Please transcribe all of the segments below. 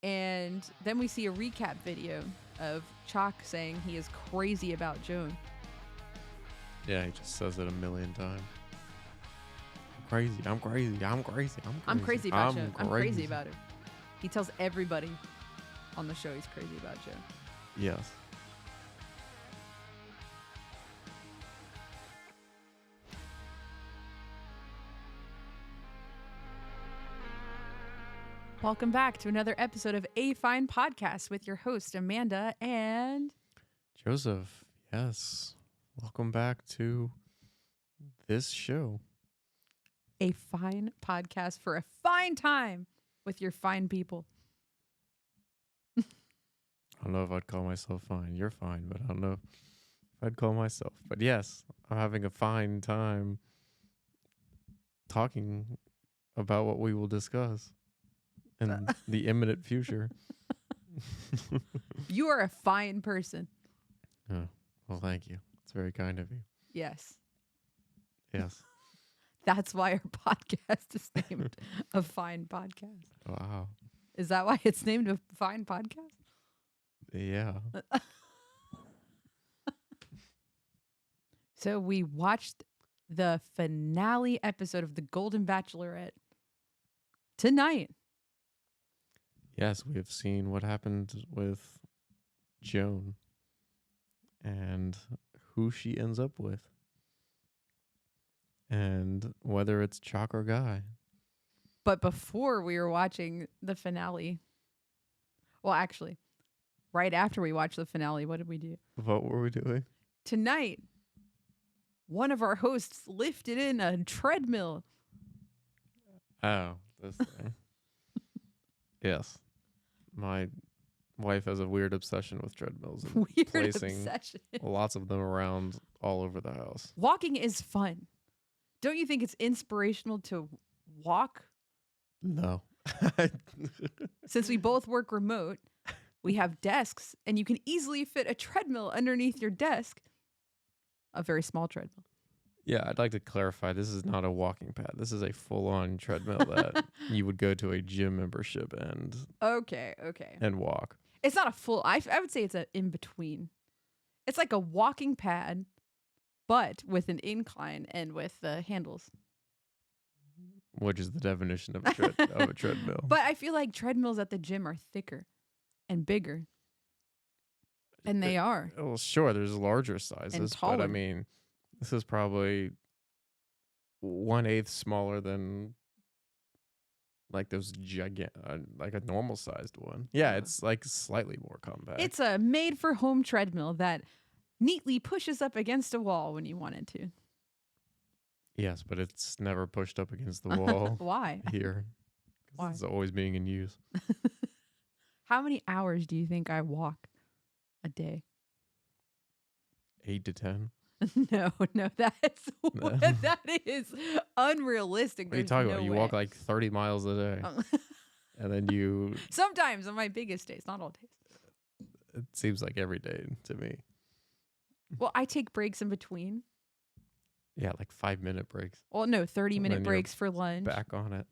And then we see a recap video of Chock saying he is crazy about Joan. Yeah, he just says it a million times. I'm crazy about Joan. I'm crazy about her. He tells everybody on the show he's crazy about Joan. Yes. Welcome back to another episode of A Fine Podcast with your host, Amanda and Joseph. Yes. Welcome back to this show. A fine podcast for a fine time with your fine people. I don't know if I'd call myself fine. You're fine, but I don't know if I'd call myself. But yes, I'm having a fine time talking about what we will discuss in the imminent future. You are a fine person. Oh, well, thank you. It's very kind of you. Yes. Yes. That's why our podcast is named A Fine Podcast. Wow. Is that why it's named A Fine Podcast? Yeah. So we watched the finale episode of the Golden Bachelorette tonight. Yes, we have seen what happened with Joan and who she ends up with and whether it's Chock or Guy. But before we were watching the finale, well, actually, right after we watched the finale, what did we do? What were we doing? Tonight, one of our hosts lifted in a treadmill. Oh, this thing. Yes. My wife has a weird obsession with treadmills and Weird placing obsession. lots of them around all over the house. Walking is fun. Don't you think it's inspirational to walk? No. Since we both work remote, we have desks, and you can easily fit a treadmill underneath your desk. A very small treadmill. Yeah, I'd like to clarify. This is not a walking pad. This is a full-on treadmill that you would go to a gym membership and Okay. and walk. It's not a full, I would say it's an in-between. It's like a walking pad, but with an incline and with the handles. Which is the definition of a treadmill. But I feel like treadmills at the gym are thicker and bigger. And they are. Well, sure, there's larger sizes, And but taller. I mean, this is probably 1/8 smaller than like those like a normal sized one. Yeah, it's like slightly more compact. It's a made-for-home treadmill that neatly pushes up against a wall when you wanted to. Yes, but it's never pushed up against the wall. Why? Here. Why? It's always being in use. How many hours do you think I walk a day? 8 to 10. No, that's that is unrealistic. What are you There's talking no about? You way. walk like 30 miles a day. And then you... Sometimes on my biggest days, not all days. It seems like every day to me. Well, I take breaks in between. Yeah, like 5-minute breaks. Well, no, 30-minute And then you're breaks for lunch. Back on it.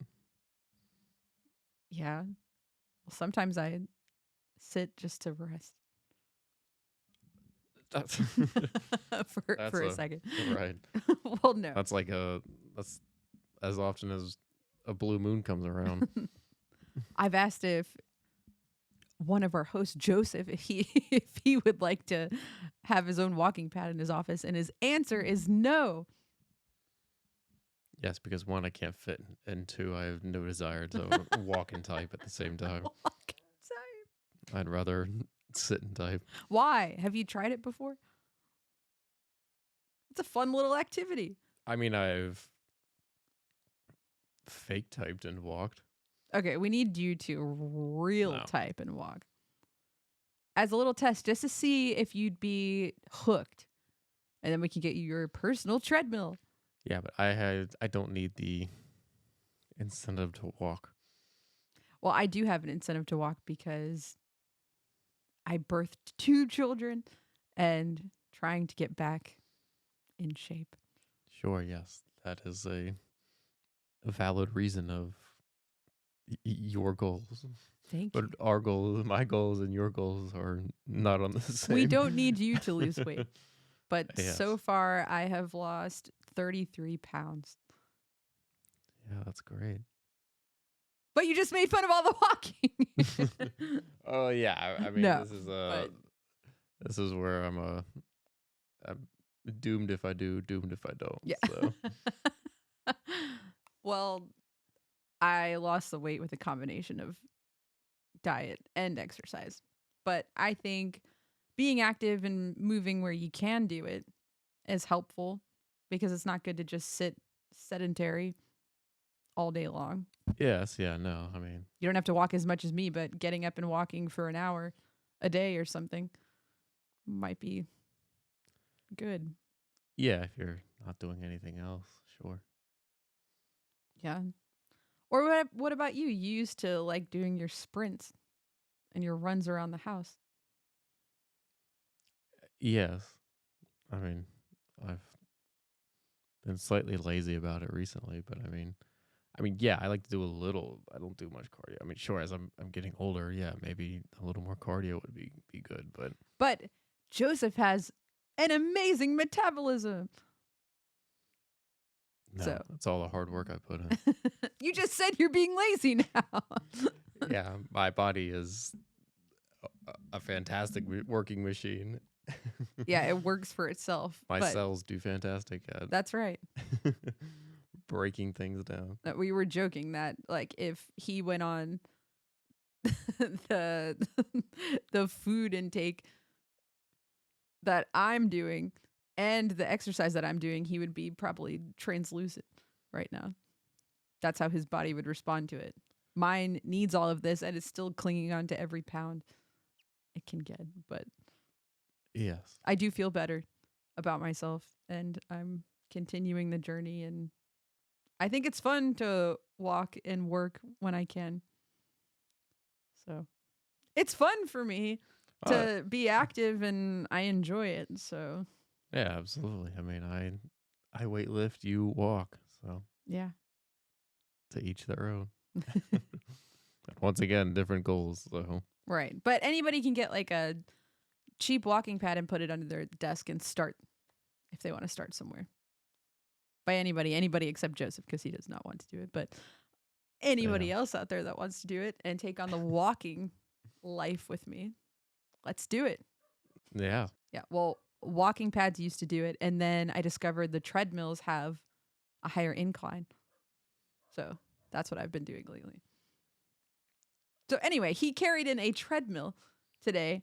Yeah. Well, sometimes I sit just to rest That's for a second. Right. Well, no. That's as often as a blue moon comes around. I've asked if one of our hosts, Joseph, if he would like to have his own walking pad in his office, and his answer is no. Yes, because 1, I can't fit, and 2, I have no desire to walk and type at the same time. I'd rather sit and type. Why? Have you tried it before? It's a fun little activity. I mean, I've fake typed and walked. Okay, we need you to real type and walk. As a little test, just to see if you'd be hooked. And then we can get you your personal treadmill. Yeah, but I don't need the incentive to walk. Well, I do have an incentive to walk because I birthed 2 children and trying to get back in shape. Sure, yes. That is a valid reason of your goals. Thank But you. my goals and your goals are not on the same. We don't need you to lose weight. But Yes. so far, I have lost 33 pounds. Yeah, that's great. But you just made fun of all the walking. Oh yeah, I mean No, this is where I'm doomed if I do, doomed if I don't. yeah. So Well, I lost the weight with a combination of diet and exercise. But I think being active and moving where you can do it is helpful because it's not good to just sit sedentary all day long. yes, yeah, no, I mean, You don't have to walk as much as me, but getting up and walking for an hour a day or something might be good. yeah, if you're not doing anything else, sure. Yeah. Or what about you? You used to like doing your sprints and your runs around the house. Yes, I mean, I've been slightly lazy about it recently, but I mean, yeah, I like to do a little. I don't do much cardio. I mean, sure, as I'm getting older, yeah, maybe a little more cardio would be good, but But Joseph has an amazing metabolism. no, So that's all the hard work I put in. you just said you're being lazy now. Yeah, my body is a fantastic working machine. Yeah, it works for itself. My but cells do fantastic at that's right. breaking things down. We were joking that like if he went on the the food intake that I'm doing and the exercise that I'm doing, he would be probably translucent right now. That's how his body would respond to it. Mine needs all of this and it's still clinging on to every pound it can get. But Yes. I do feel better about myself and I'm continuing the journey. And I think it's fun to walk and work when I can. So it's fun for me to be active and I enjoy it. So yeah, absolutely. I mean, I weight lift, you walk. So yeah. to each their own. Once again, different goals. So Right. But anybody can get like a cheap walking pad and put it under their desk and start if they want to start somewhere. By anybody except Joseph because he does not want to do it. But anybody else out there that wants to do it and take on the walking life with me, let's do it. yeah. Yeah. Well, walking pads used to do it. And then I discovered the treadmills have a higher incline. So that's what I've been doing lately. So anyway, he carried in a treadmill today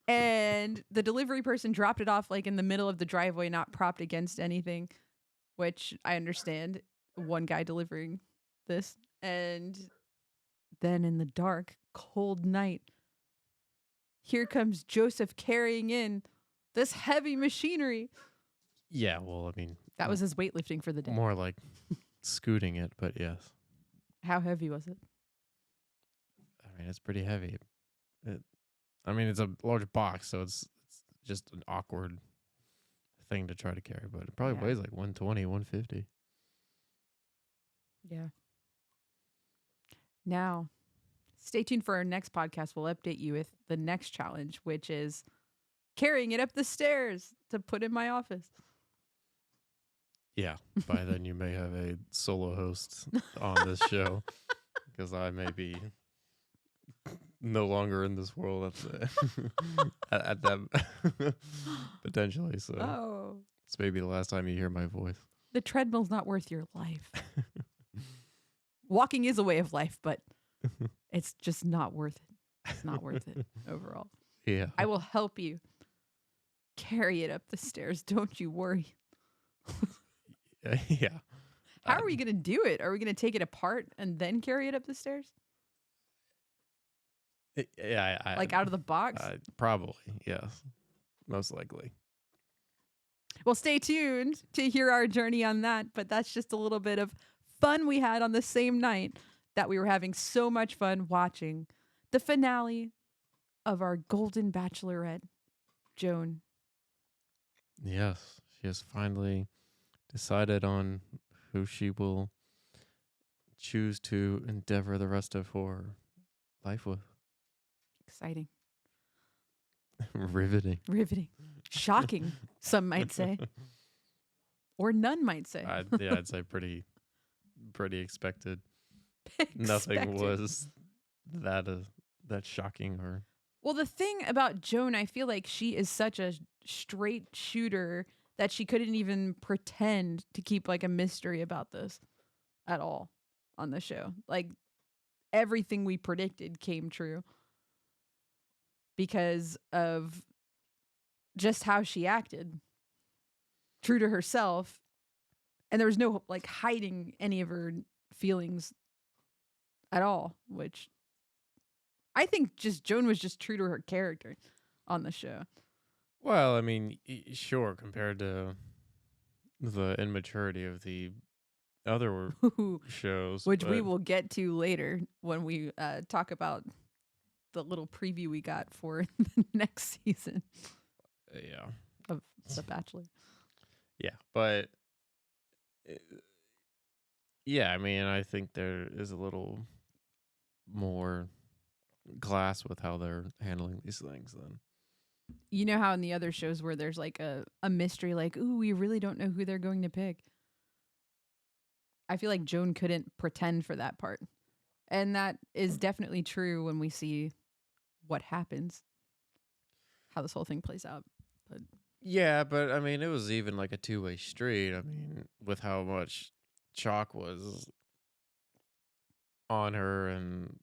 and the delivery person dropped it off like in the middle of the driveway, not propped against anything, which I understand. One guy delivering this. And then in the dark, cold night, here comes Joseph carrying in this heavy machinery. Yeah, well, I mean, That was his weightlifting for the day. more like scooting it, but yes. How heavy was it? I mean, it's pretty heavy. I mean, it's a large box, so it's just an awkward thing to try to carry, but it probably weighs like 120, 150. Yeah. Now, stay tuned for our next podcast. We'll update you with the next challenge, which is carrying it up the stairs to put in my office. Yeah. By then, you may have a solo host on this show because I may be no longer in this world at that potentially. So it's maybe the last time you hear my voice. The treadmill's not worth your life. Walking is a way of life, but it's just not worth it. It's not worth it overall. Yeah. I will help you carry it up the stairs. Don't you worry. Yeah. How are we going to do it? Are we going to take it apart and then carry it up the stairs? Yeah. Like out of the box? Probably, yes. Most likely. Well, stay tuned to hear our journey on that. But that's just a little bit of fun we had on the same night that we were having so much fun watching the finale of our Golden Bachelorette, Joan. Yes. She has finally decided on who she will choose to endeavor the rest of her life with. Exciting. Riveting. Riveting. Shocking, some might say. Or none might say. I'd say pretty expected. Nothing was that shocking or. Well, the thing about Joan, I feel like she is such a straight shooter that she couldn't even pretend to keep like a mystery about this at all on the show. Like everything we predicted came true because of just how she acted. True to herself. And there was no like hiding any of her feelings at all, which I think just Joan was just true to her character on the show. Well, I mean, sure, compared to the immaturity of the other shows, which we will get to later when we talk about the little preview we got for the next season. Yeah. Of The Bachelor. Yeah, but yeah, I mean, I think there is a little more glass with how they're handling these things then. You know how in the other shows where there's like a mystery, like, ooh, we really don't know who they're going to pick. I feel like Joan couldn't pretend for that part. And that is definitely true when we see what happens, how this whole thing plays out. But yeah, but I mean, it was even like a two-way street. I mean, with how much Chock was on her and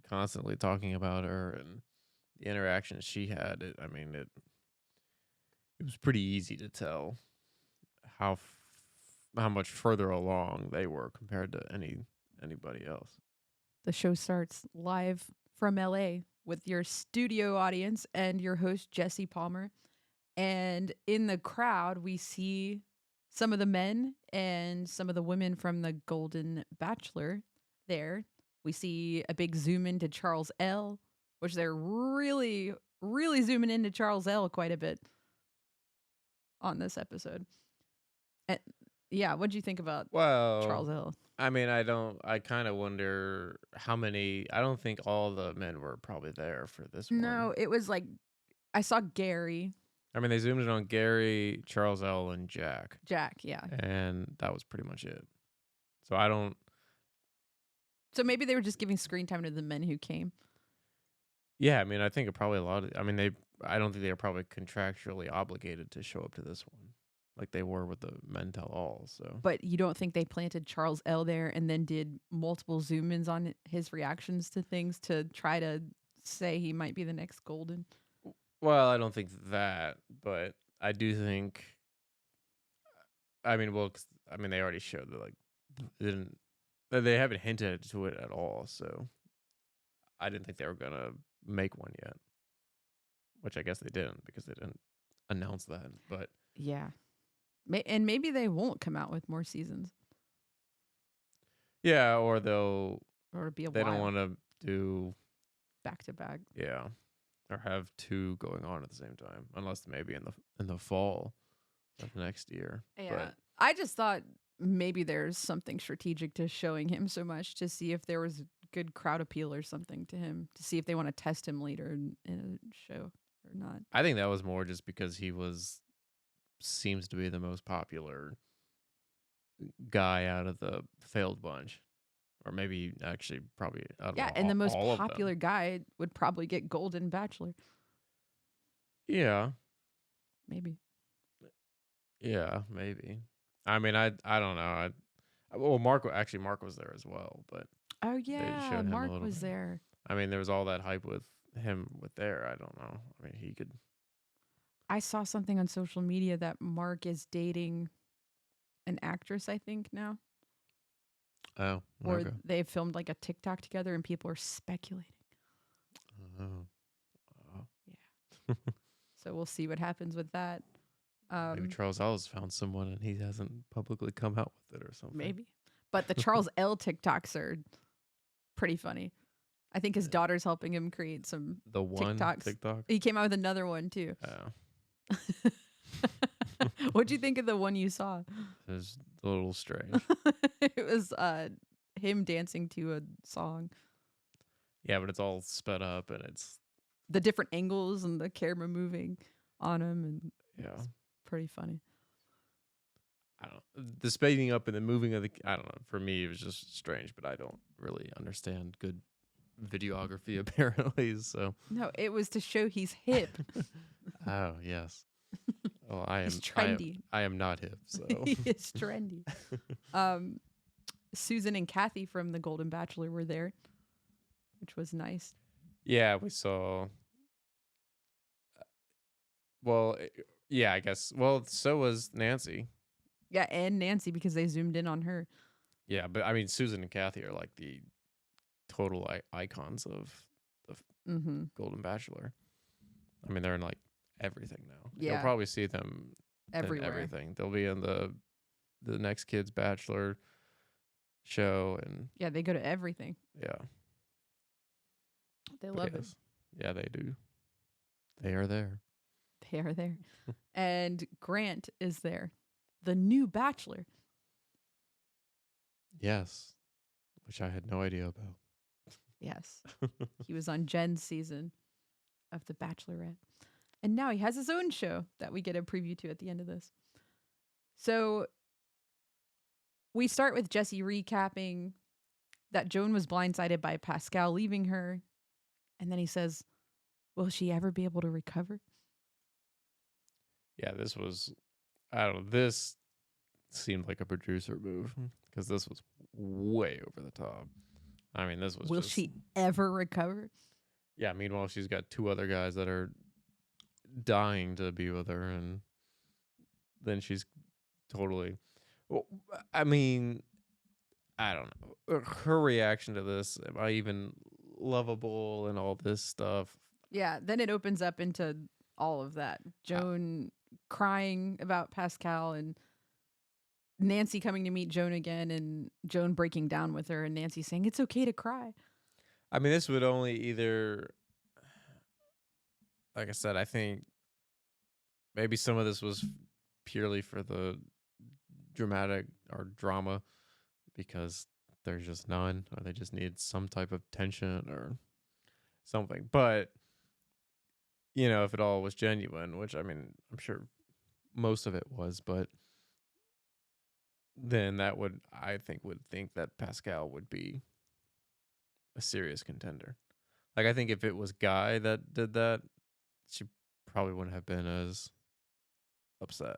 constantly talking about her and the interactions she had, it was pretty easy to tell how much further along they were compared to anybody else. The show starts live from LA with your studio audience and your host Jesse Palmer. And in the crowd, we see some of the men and some of the women from the Golden Bachelor there. We see a big zoom into Charles L., which they're really, really zooming into Charles L. quite a bit on this episode. And yeah, what'd you think about Charles L.? I mean, I kind of wonder how many. I don't think all the men were probably there for this one. No, it was like, I saw Gary. I mean, they zoomed in on Gary, Charles L., and Jack. Jack, yeah. And that was pretty much it. So I don't. So maybe they were just giving screen time to the men who came. Yeah, I mean, I think probably a lot of. I mean, I don't think they were probably contractually obligated to show up to this one, like they were with the Men Tell All. So, but you don't think they planted Charles L. there and then did multiple zoom ins on his reactions to things to try to say he might be the next Golden? Well, I don't think that, but I do think. I mean, they already showed that they haven't hinted to it at all. So, I didn't think they were gonna make one yet, which I guess they didn't because they didn't announce that. But yeah, and maybe they won't come out with more seasons. Yeah, or they'll be a they while. don't want to do back to back. Yeah, or have two going on at the same time, unless maybe in the fall of next year. Yeah, but I just thought maybe there's something strategic to showing him so much to see if there was good crowd appeal or something to him, to see if they want to test him later in a show or not. I think that was more just because he seems to be the most popular guy out of the failed bunch. Or maybe actually probably and the most popular guy would probably get Golden Bachelor. Yeah. Maybe. Yeah, maybe. I mean, I don't know. Well, Mark was there as well, but oh yeah, Mark was there. I mean, there was all that hype with him there. I don't know. I mean, he could. I saw something on social media that Mark is dating an actress, I think now. Oh, or they filmed like a TikTok together, and people are speculating. Oh. Yeah. So we'll see what happens with that. Maybe Charles L. has found someone and he hasn't publicly come out with it or something. Maybe. But the Charles L. TikToks are pretty fundy. I think his daughter's helping him create some TikToks. TikTok? He came out with another one too. Oh. What'd you think of the one you saw? It was a little strange. It was him dancing to a song. Yeah, but it's all sped up and it's The different angles and the camera moving on him, and yeah. it's pretty funny. I don't know. The speeding up and the moving of the I don't know. For me, it was just strange, but I don't really understand good videography apparently. So No, it was to show he's hip. oh yes. Well, I He's am. trendy. I am not hip. So He is trendy. Um, Susan and Kathy from the Golden Bachelor were there, which was nice. yeah, we saw. Well, yeah, I guess. Well, so was Nancy. Yeah, and Nancy because they zoomed in on her. Yeah, but I mean, Susan and Kathy are like the total icons of the Mm-hmm. Golden Bachelor. I mean, they're in like everything now. Yeah. You'll probably see them Everywhere. in everything. They'll be in the next kid's Bachelor show, and Yeah, they go to everything. yeah, They but love it. yes. Yeah, they do. They are there. They are there. And Grant is there, the new Bachelor. Yes, which I had no idea about. Yes. He was on Jen's season of The Bachelorette. And now he has his own show that we get a preview to at the end of this. So we start with Jesse recapping that Joan was blindsided by Pascal leaving her. And then he says, will she ever be able to recover? Yeah, this was. I don't know. This seemed like a producer move because this was way over the top. I mean, this was. Will just, she ever recover? Yeah. Meanwhile, she's got two other guys that are dying to be with her, and then she's totally. Well, I mean, I don't know. Her reaction to this, am I even lovable and all this stuff? Yeah, then it opens up into all of that. Joan crying about Pascal and Nancy coming to meet Joan again and Joan breaking down with her and Nancy saying it's okay to cry. I mean, this would only either, like I said, I think maybe some of this was purely for the dramatic or drama because there's just none, or they just need some type of tension or something. But, you know, if it all was genuine, which I mean, I'm sure most of it was, but then that would, I would think that Pascal would be a serious contender. Like, I think if it was Guy that did that, she probably wouldn't have been as upset.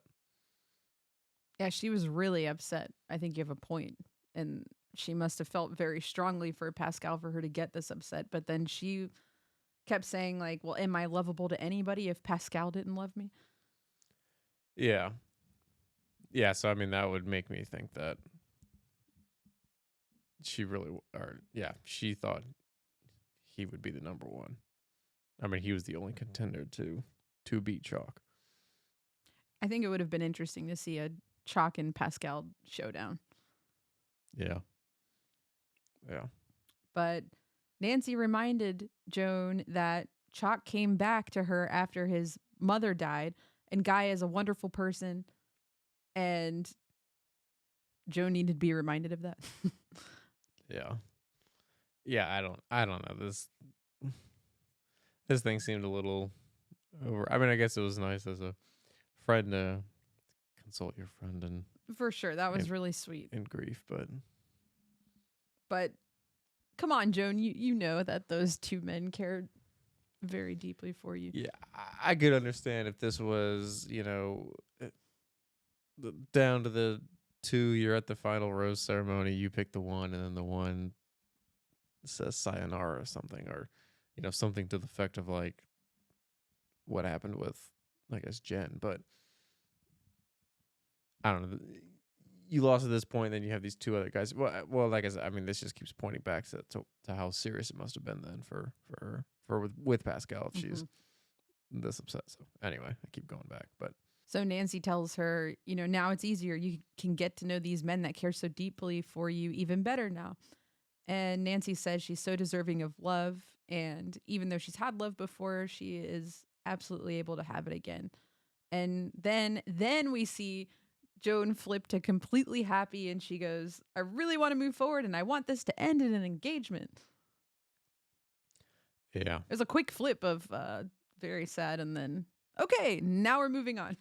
Yeah, she was really upset. I think you have a point. And she must have felt very strongly for Pascal for her to get this upset. But then she kept saying, like, well, am I lovable to anybody if Pascal didn't love me? Yeah. Yeah, so I mean, that would make me think that she really, she thought he would be the number one. I mean, he was the only contender to beat Chock. I think it would have been interesting to see a Chock and Pascal showdown. Yeah. Yeah. But Nancy reminded Joan that Chock came back to her after his mother died, and Guy is a wonderful person, and Joan needed to be reminded of that. Yeah. Yeah, I don't know. This thing seemed a little over. I mean, I guess it was nice as a friend to consult your friend and For sure, that was really sweet. in grief, But come on, Joan, you know that those two men cared very deeply for you. yeah, I could understand if this was, down to the two, you're at the final rose ceremony, you pick the one, and then the one says sayonara or something, or, something to the effect of like what happened with, I guess, Jen. But I don't know. You lost at this point, then you have these two other guys. Well, like I said, I mean, this just keeps pointing back to how serious it must have been then for her, with Pascal if she's this upset. So anyway, I keep going back, but So Nancy tells her, now it's easier. You can get to know these men that care so deeply for you even better now. And Nancy says she's so deserving of love. And even though she's had love before, she is absolutely able to have it again. And then we see Joan flip to completely happy. And she goes, I really want to move forward. And I want this to end in an engagement. Yeah. It was a quick flip of very sad, and then okay, now we're moving on.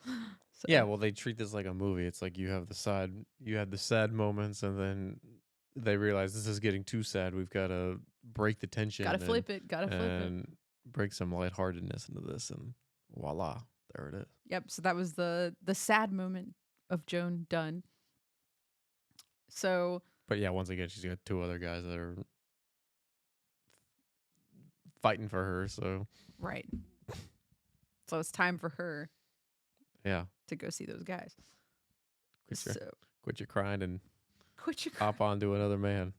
So, Yeah, well, they treat this like a movie. It's like you have the sad moments, and then they realize this is getting too sad. We've got to break the tension gotta flip it. Gotta flip it. and break some lightheartedness into this, and voila, there it is. Yep. So that was the sad moment of Joan done. So But yeah, once again, she's got two other guys that are fighting for her. So right. So it's time for her yeah, to go see those guys. quit your crying and Quit your hop on to another man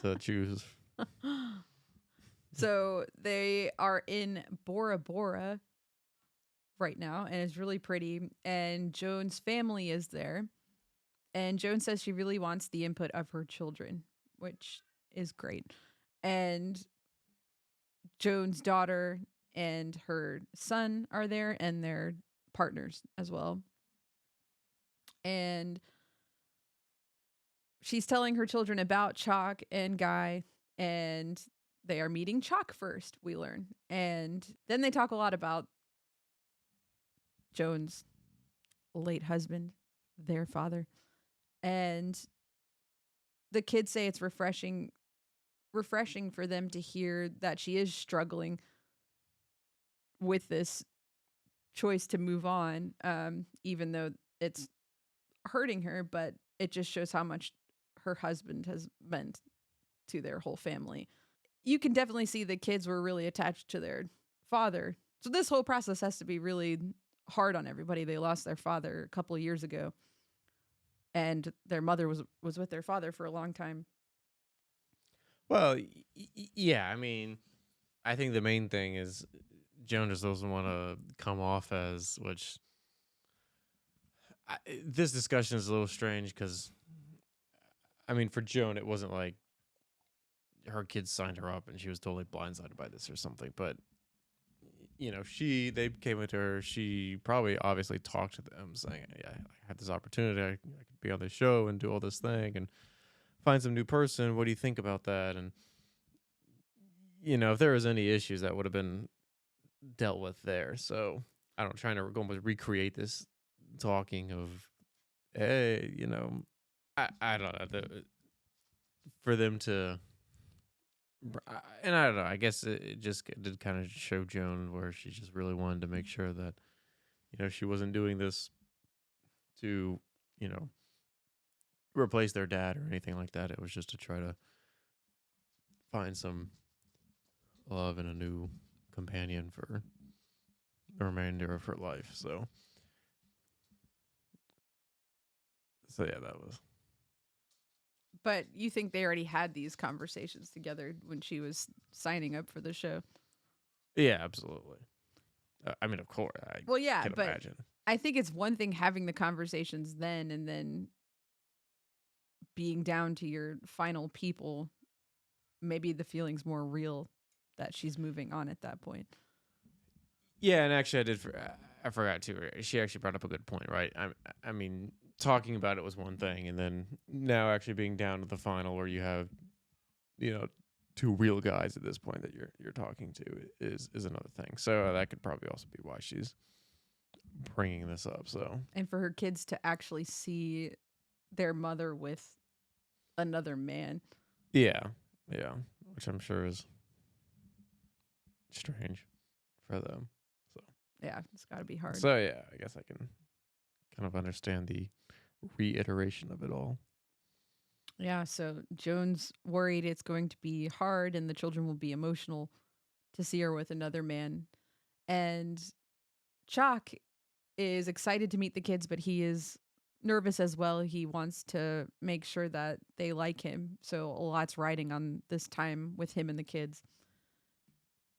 to choose. So they are in Bora Bora right now, and it's really pretty. And Joan's family is there. And Joan says she really wants the input of her children, which is great. And Joan's daughter and her son are there, and their partners as well. And she's telling her children about Chock and Guy, and they are meeting Chock first, we learn. And then they talk a lot about Joan's late husband, their father. And the kids say it's refreshing for them to hear that she is struggling with this choice to move on, even though it's hurting her, but it just shows how much her husband has meant to their whole family. You can definitely see the kids were really attached to their father. So this whole process has to be really hard on everybody. They lost their father a couple of years ago, and their mother was with their father for a long time. Well, yeah. I mean, I think the main thing is Joan just doesn't want to come off as which. This discussion is a little strange because, I mean, for Joan, it wasn't like her kids signed her up and she was totally blindsided by this or something. But you know, they came with her. She probably obviously talked to them, saying, "Yeah, I had this opportunity. I could be on this show and do all this thing and find some new person. What do you think about that?" And you know, if there was any issues, that would have been dealt with there. So I don't trying to go recreate this talking of, hey, you know, I don't know for them to. And I don't know. I guess it just did kind of show Joan where she just really wanted to make sure that, you know, she wasn't doing this to, you know, replace their dad or anything like that. It was just to try to find some love and a new companion for the remainder of her life. So yeah, that was. But you think they already had these conversations together when she was signing up for the show? Yeah, absolutely. I mean, of course. Well, yeah, can but imagine. I think it's one thing having the conversations then and then being down to your final people. Maybe the feeling's more real that she's moving on at that point. Yeah, and actually, I forgot too. She actually brought up a good point, right? I mean, talking about it was one thing, and then now actually being down to the final where you have, you know, two real guys at this point that you're talking to is another thing. So that could probably also be why she's bringing this up. So and for her kids to actually see their mother with another man. Yeah, which I'm sure is strange for them. So yeah, it's got to be hard. So yeah, I guess I can kind of understand the reiteration of it all. Yeah, so Joan's worried it's going to be hard and the children will be emotional to see her with another man. And Chock is excited to meet the kids, but he is nervous as well. He wants to make sure that they like him. So a lot's riding on this time with him and the kids.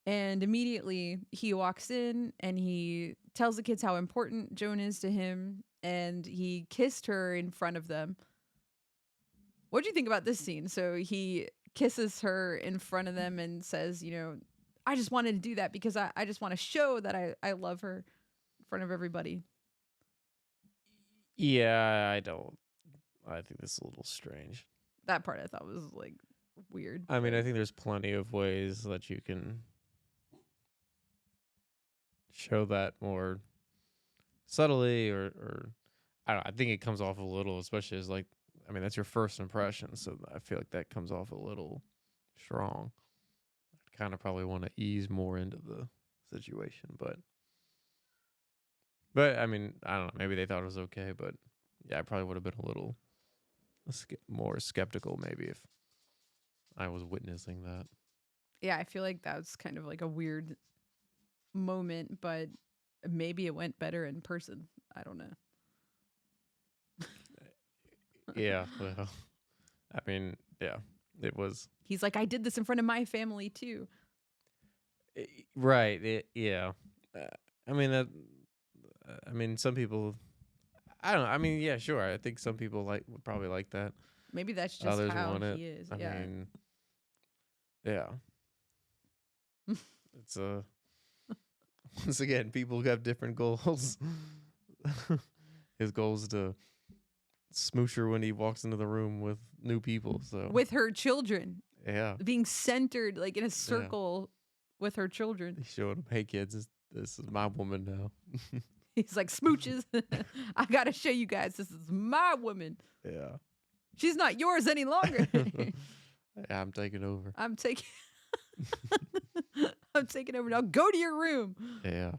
And immediately he walks in and he tells the kids how important Joan is to him. And he kissed her in front of them. What do you think about this scene? So he kisses her in front of them and says, you know, I just wanted to do that because I just want to show that I love her in front of everybody. Yeah, I think this is a little strange. That part I thought was like weird. I mean, I think there's plenty of ways that you can show that more subtly, or I don't know, I think it comes off a little, especially as like, I mean, that's your first impression, so I feel like that comes off a little strong. I'd kind of probably want to ease more into the situation, but I mean, I don't know, maybe they thought it was okay, but yeah, I probably would have been a little more skeptical maybe if I was witnessing that. Yeah, I feel like that was kind of like a weird moment, but maybe it went better in person. I don't know. Yeah, well, I mean, yeah, it was He's like, I did this in front of my family too. right. Yeah, uh, I mean that. I mean, some people. I don't know. I mean, yeah, sure. I think some people would probably like that. Maybe that's just Others how want it. he is. I Yeah. mean, yeah. It's once again, people have different goals. His goal is to smooch her when he walks into the room with new people. So With her children, yeah, being centered like in a circle with her children. he showed him, "Hey kids, this is my woman now." He's like, smooches. I got to show you guys, this is my woman. Yeah. She's not yours any longer. Yeah, I'm taking over. I'm taking I'm taking over now. Go to your room. Yeah.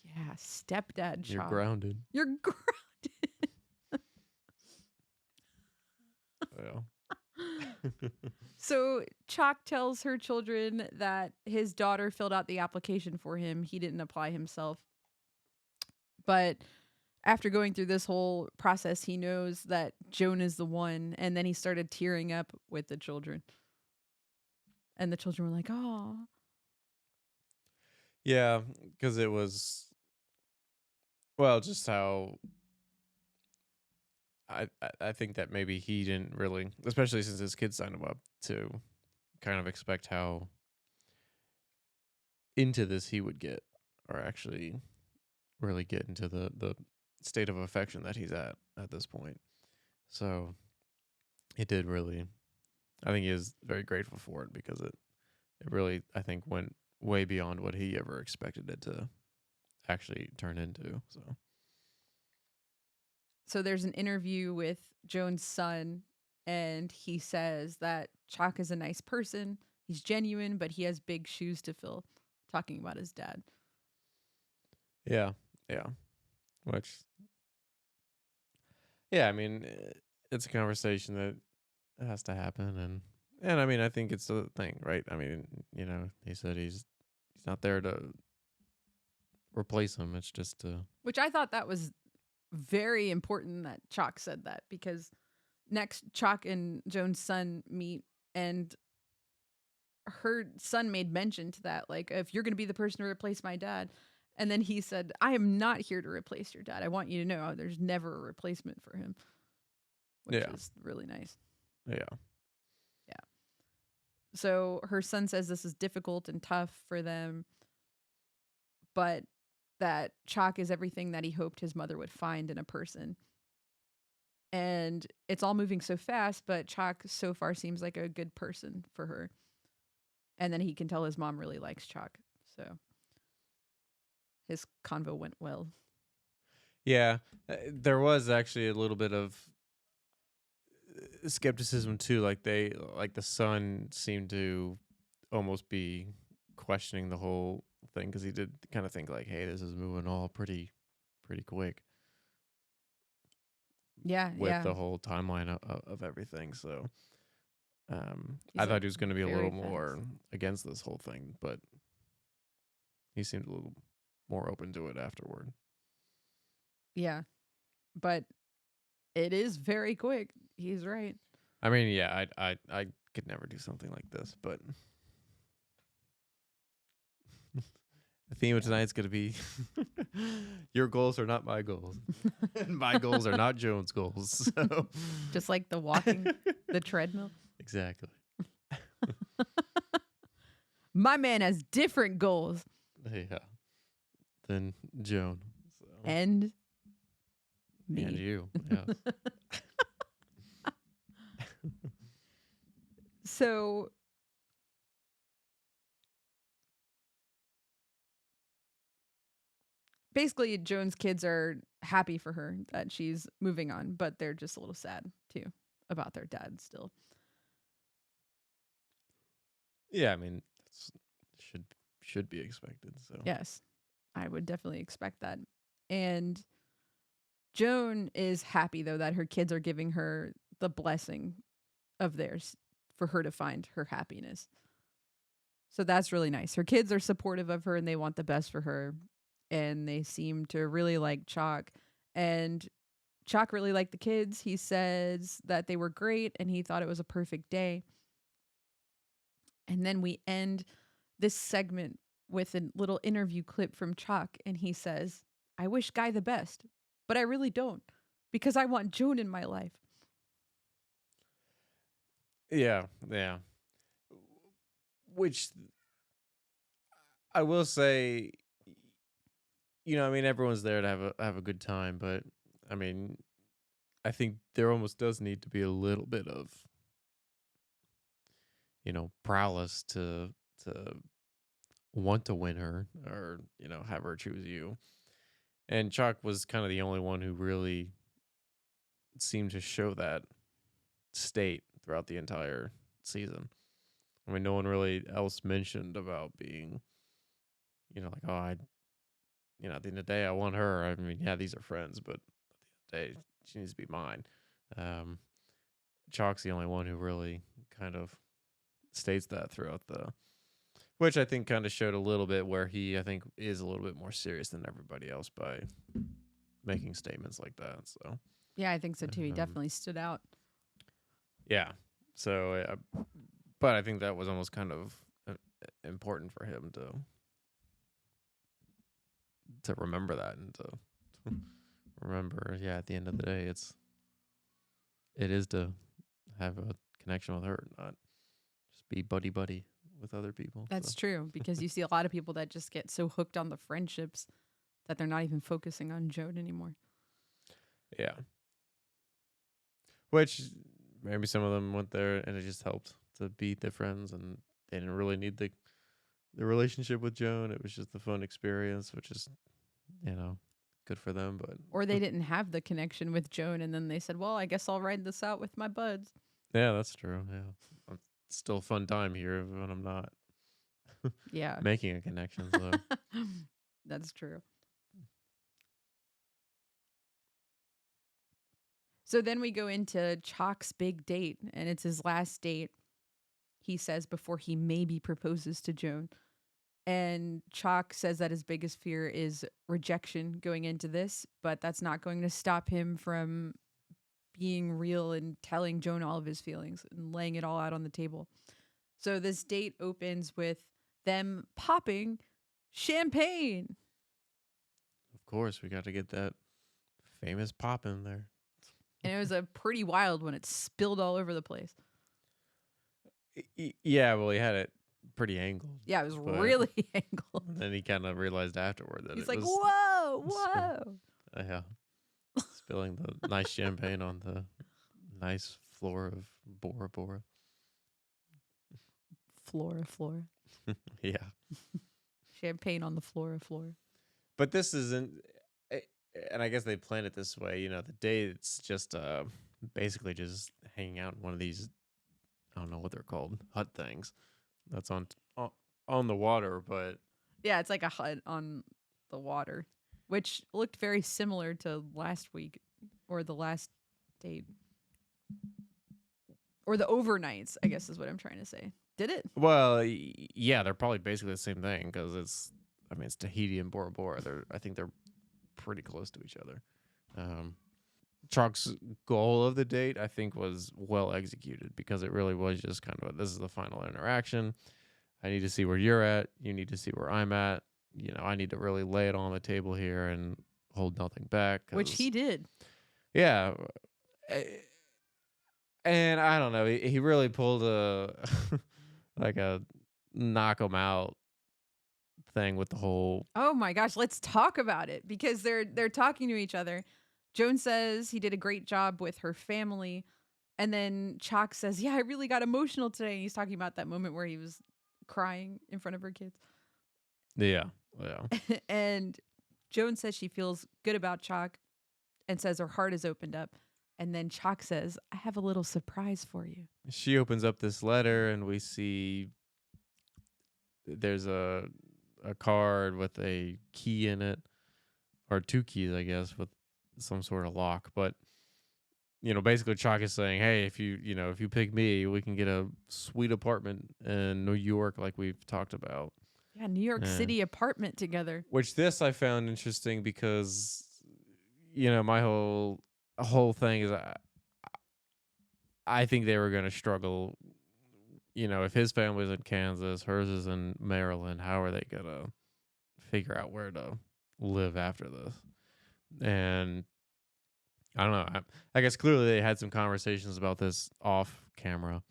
Yeah, stepdad You're Chock. grounded. You're grounded. Yeah. So Chock tells her children that his daughter filled out the application for him. He didn't apply himself. But after going through this whole process, he knows that Joan is the one. And then he started tearing up with the children. And the children were like, oh. Yeah, because it was, well, just how I think that maybe he didn't really, especially since his kids signed him up, to kind of expect how into this he would get, or actually really get into the state of affection that he's at this point. So it did really, I think he is very grateful for it, because it really, I think, went way beyond what he ever expected it to actually turn into. So there's an interview with Joan's son, and he says that Chock is a nice person. He's genuine, but he has big shoes to fill, talking about his dad. Yeah, which, yeah, I mean, it's a conversation that has to happen, and I mean, I think it's a thing, right? I mean, he said he's not there to replace him. It's just to, Which I thought that was very important that Chock said that, because next Chock and Joan's son meet, and her son made mention to that, like, if you're going to be the person to replace my dad. And then he said, I am not here to replace your dad. I want you to know there's never a replacement for him, which is really nice. Yeah. So her son says this is difficult and tough for them, but that Chock is everything that he hoped his mother would find in a person. And it's all moving so fast, but Chock so far seems like a good person for her. And then he can tell his mom really likes Chock. So his convo went well. Yeah, there was actually a little bit of skepticism too. Like the son seemed to almost be questioning the whole thing, because he did kind of think like, "Hey, this is moving all pretty quick." Yeah, with the whole timeline of everything. So, I thought he was going to be a little more against this whole thing, but he seemed a little more open to it afterward. Yeah, but it is very quick. He's right. I mean, yeah, I could never do something like this, but the theme of tonight's going to be your goals are not my goals, and my goals are not Joan's goals. So, just like the walking, the treadmill. Exactly. My man has different goals. Yeah. Than Joan. So. And me. And you. Yes. So basically, Joan's kids are happy for her that she's moving on, but they're just a little sad too about their dad still. Yeah, I mean, that's should should be expected. So Yes, I would definitely expect that. And Joan is happy though that her kids are giving her the blessing of theirs for her to find her happiness. So that's really nice. Her kids are supportive of her and they want the best for her. And they seem to really like Chock. And Chock really liked the kids. He says that they were great and he thought it was a perfect day. And then we end this segment with a little interview clip from Chock. And he says, I wish Guy the best, but I really don't because I want Joan in my life. yeah, yeah. Which I will say, I mean, everyone's there to have a good time, but I mean, I think there almost does need to be a little bit of, prowess to want to win her or have her choose you. And Chuck was kind of the only one who really seemed to show that state throughout the entire season. I mean, no one really else mentioned about being, like, oh, at the end of the day, I want her. I mean, yeah, these are friends, but at the end of the day, she needs to be mine. Chalk's the only one who really kind of states that throughout which I think kind of showed a little bit where he, I think, is a little bit more serious than everybody else by making statements like that. So Yeah, I think so too. He Um, definitely stood out. yeah. So, but I think that was almost kind of important for him to remember that and to remember. Yeah, at the end of the day, it is to have a connection with her, not just be buddy buddy with other people. That's So true because you see a lot of people that just get so hooked on the friendships that they're not even focusing on Joan anymore. yeah, which maybe some of them went there and it just helped to be their friends, and they didn't really need the relationship with Joan. It was just a fun experience, which is good for them. But Or they didn't have the connection with Joan and then they said, well, I guess I'll ride this out with my buds. yeah, that's true. Yeah, it's still a fun time here when I'm not Yeah. making a connection. So That's true. So then we go into Chock's big date, and it's his last date, he says, before he maybe proposes to Joan. And Chock says that his biggest fear is rejection going into this, but that's not going to stop him from being real and telling Joan all of his feelings and laying it all out on the table. So this date opens with them popping champagne. of course we got to get that famous pop in there. And it was a pretty wild one. It spilled all over the place. Yeah, well, he had it pretty angled. Yeah, it was But- really angled. And then he kind of realized afterward that He's it like, was whoa, whoa. yeah, spilling the nice champagne on the nice floor of Bora Bora. Flora. Yeah, Champagne on the Flora. but this isn't, and I guess they planned it this way. The day it's just basically just hanging out in one of these, I don't know what they're called, hut things that's on the water, but Yeah, it's like a hut on the water, which looked very similar to last week or the last date. Or the overnights, I guess is what I'm trying to say. Did it? well, yeah, they're probably basically the same thing because it's Tahiti and Bora Bora. I think they're pretty close to each other. Chalk's goal of the date, I think, was well executed because it really was just kind of this is the final interaction. I need to see where you're at. You need to see where I'm at. I need to really lay it on the table here and hold nothing back. Which he did. Yeah. And I don't know. He really pulled a like a knock him out thing with the whole. Oh my gosh, let's talk about it because they're talking to each other. Joan says he did a great job with her family, And then Chock says, yeah, I really got emotional today. And he's talking about that moment where he was crying in front of her kids. Yeah. Yeah. And Joan says she feels good about Chock and says her heart is opened up. And then Chock says, I have a little surprise for you. She opens up this letter and we see there's a card with a key in it, or two keys, I guess, with some sort of lock. But basically, Chock is saying, "Hey, if you pick me, we can get a sweet apartment in New York, like we've talked about." Yeah, New York City apartment together. Which this I found interesting because, my whole thing is I think they were going to struggle. If his family's in Kansas, hers is in Maryland, how are they going to figure out where to live after this? And I don't know. I guess clearly they had some conversations about this off camera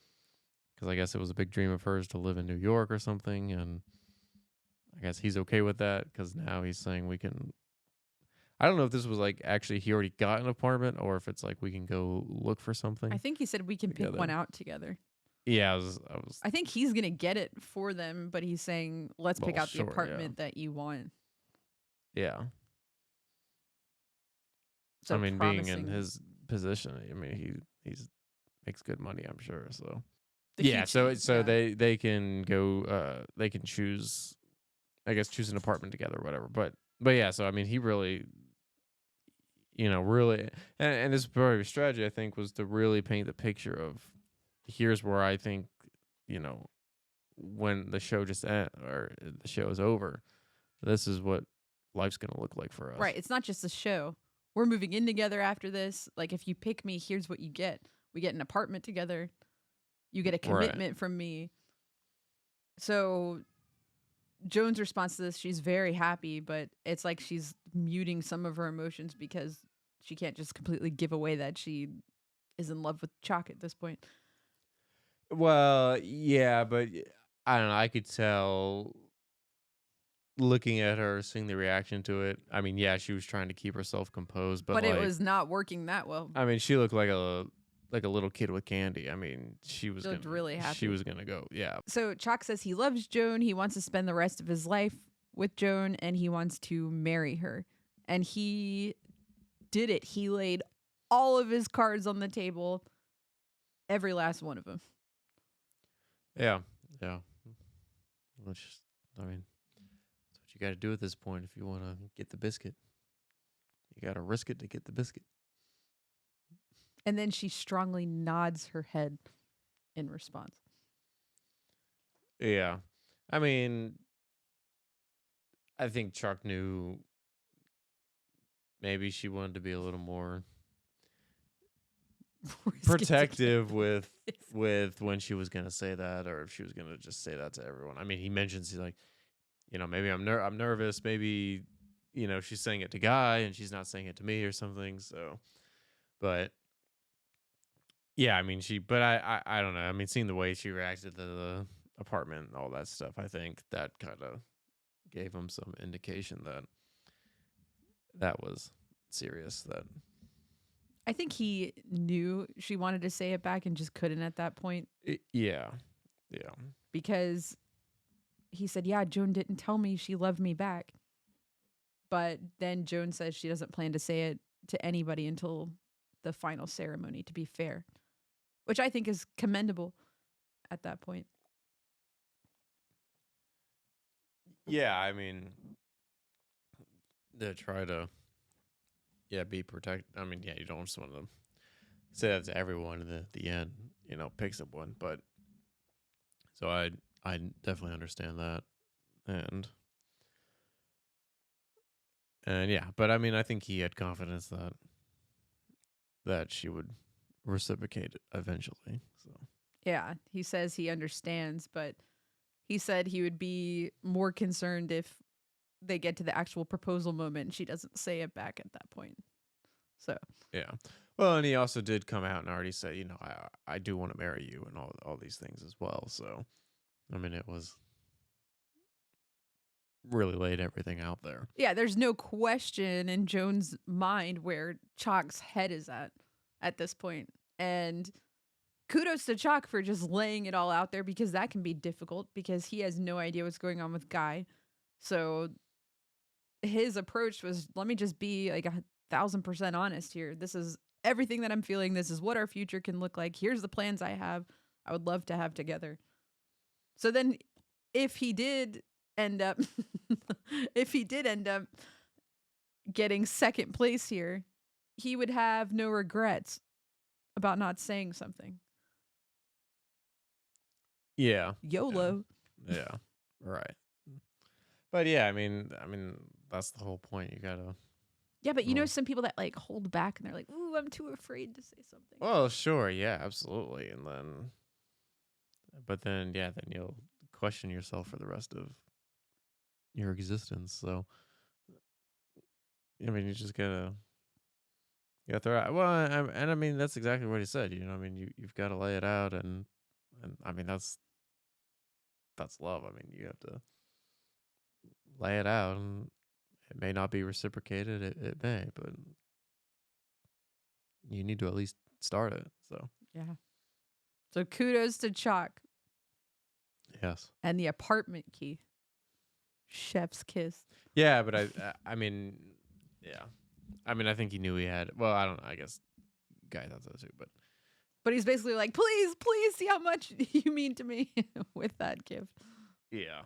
because I guess it was a big dream of hers to live in New York or something. And I guess he's okay with that because now he's saying we can. I don't know if this was like actually he already got an apartment or if it's like we can go look for something. I think he said we can pick one out together. Yeah, I think he's gonna get it for them, but he's saying let's pick out the apartment that you want. Yeah. So being in his position, he's makes good money, I'm sure. So they can go. They can choose. I guess choose an apartment together or whatever. But yeah. So he really, really, and this part of his strategy, I think, was to really paint the picture of here's where I think, when the show or the show is over, this is what life's gonna look like for us. Right. It's not just a show. We're moving in together after this. Like, if you pick me, here's what you get. We get an apartment together. You get a commitment from me. So Joan's response to this, she's very happy, but it's like she's muting some of her emotions because she can't just completely give away that she is in love with Chock at this point. Well, yeah, but I don't know. I could tell looking at her, seeing the reaction to it. Yeah, she was trying to keep herself composed, but it was not working that well. She looked like a little kid with candy. She was really happy. She was gonna go, yeah. So Chock says he loves Joan. He wants to spend the rest of his life with Joan, and he wants to marry her. And he did it. He laid all of his cards on the table, every last one of them. Yeah. Which, that's what you got to do at this point if you want to get the biscuit. You got to risk it to get the biscuit. And then she strongly nods her head in response. Yeah. I think Chock knew maybe she wanted to be a little more protective with when she was going to say that, or if she was going to just say that to everyone. He mentions, he's like, maybe I'm nervous. Maybe, she's saying it to Guy and she's not saying it to me or something. So, but yeah, but I don't know. Seeing the way she reacted to the apartment and all that stuff, I think that kind of gave him some indication that was serious. That I think he knew she wanted to say it back and just couldn't at that point. Yeah. Because he said, yeah, Joan didn't tell me she loved me back. But then Joan says she doesn't plan to say it to anybody until the final ceremony, to be fair. Which I think is commendable at that point. Yeah, they try to be protected. You don't just want to say that to everyone and then at the end, picks up one. But so I definitely understand that. And yeah, but I think he had confidence that she would reciprocate eventually. So yeah, he says he understands, but he said he would be more concerned if they get to the actual proposal moment and she doesn't say it back at that point. So yeah, well, and he also did come out and already say, I do want to marry you and all these things as well. So it was really laid everything out there. Yeah, there's no question in Joan's mind where Chock's head is at this point. And kudos to Chock for just laying it all out there, because that can be difficult because he has no idea what's going on with Guy. So his approach was, let me just be like 1,000% honest here. This is everything that I'm feeling. This is what our future can look like. Here's the plans I have. I would love to have together. So then if he did end up if he did end up getting second place here, he would have no regrets about not saying something. Yeah. YOLO. Yeah. Right. But yeah, I mean, that's the whole point. You gotta. Yeah, but you know Well- some people that like hold back and they're like, "Ooh, I'm too afraid to say something." Well, sure, yeah, absolutely, but then you'll question yourself for the rest of your existence. So, I mean, you gotta throw it out. Well, I mean, that's exactly what he said. You know, I mean, you've got to lay it out, and I mean, that's love. I mean, you have to lay it out, and it may not be reciprocated. It may, but you need to at least start it. So, Yeah. So kudos to Chock yes. and the apartment key. Chef's kiss. Yeah, but I mean, yeah. I mean, I think he knew he had. Well, I don't know. I guess Guy thought so too, but But he's basically like, please, please see how much you mean to me with that gift. yeah,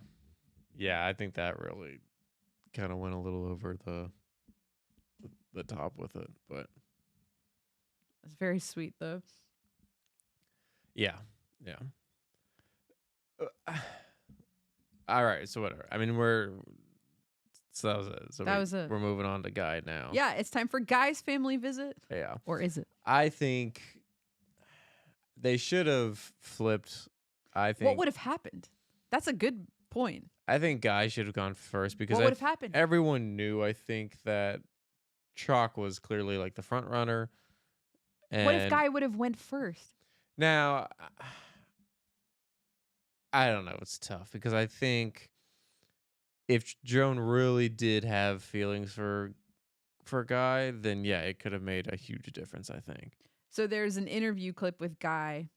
I think that really kind of went a little over the top with it, but It's very sweet though. yeah. All right, so whatever. I mean, that was it. So That was it. We're moving on to Guy now. Yeah, it's time for Guy's family visit. Yeah. Or is it? I think they should have flipped. I think What would have happened? That's a good point. I think Guy should have gone first because What would have happened? everyone knew. I think that Chock was clearly like the front runner. And What if Guy would have went first? now, I don't know. It's tough because I think if Joan really did have feelings for Guy, then yeah, it could have made a huge difference. I think. So there's an interview clip with Guy,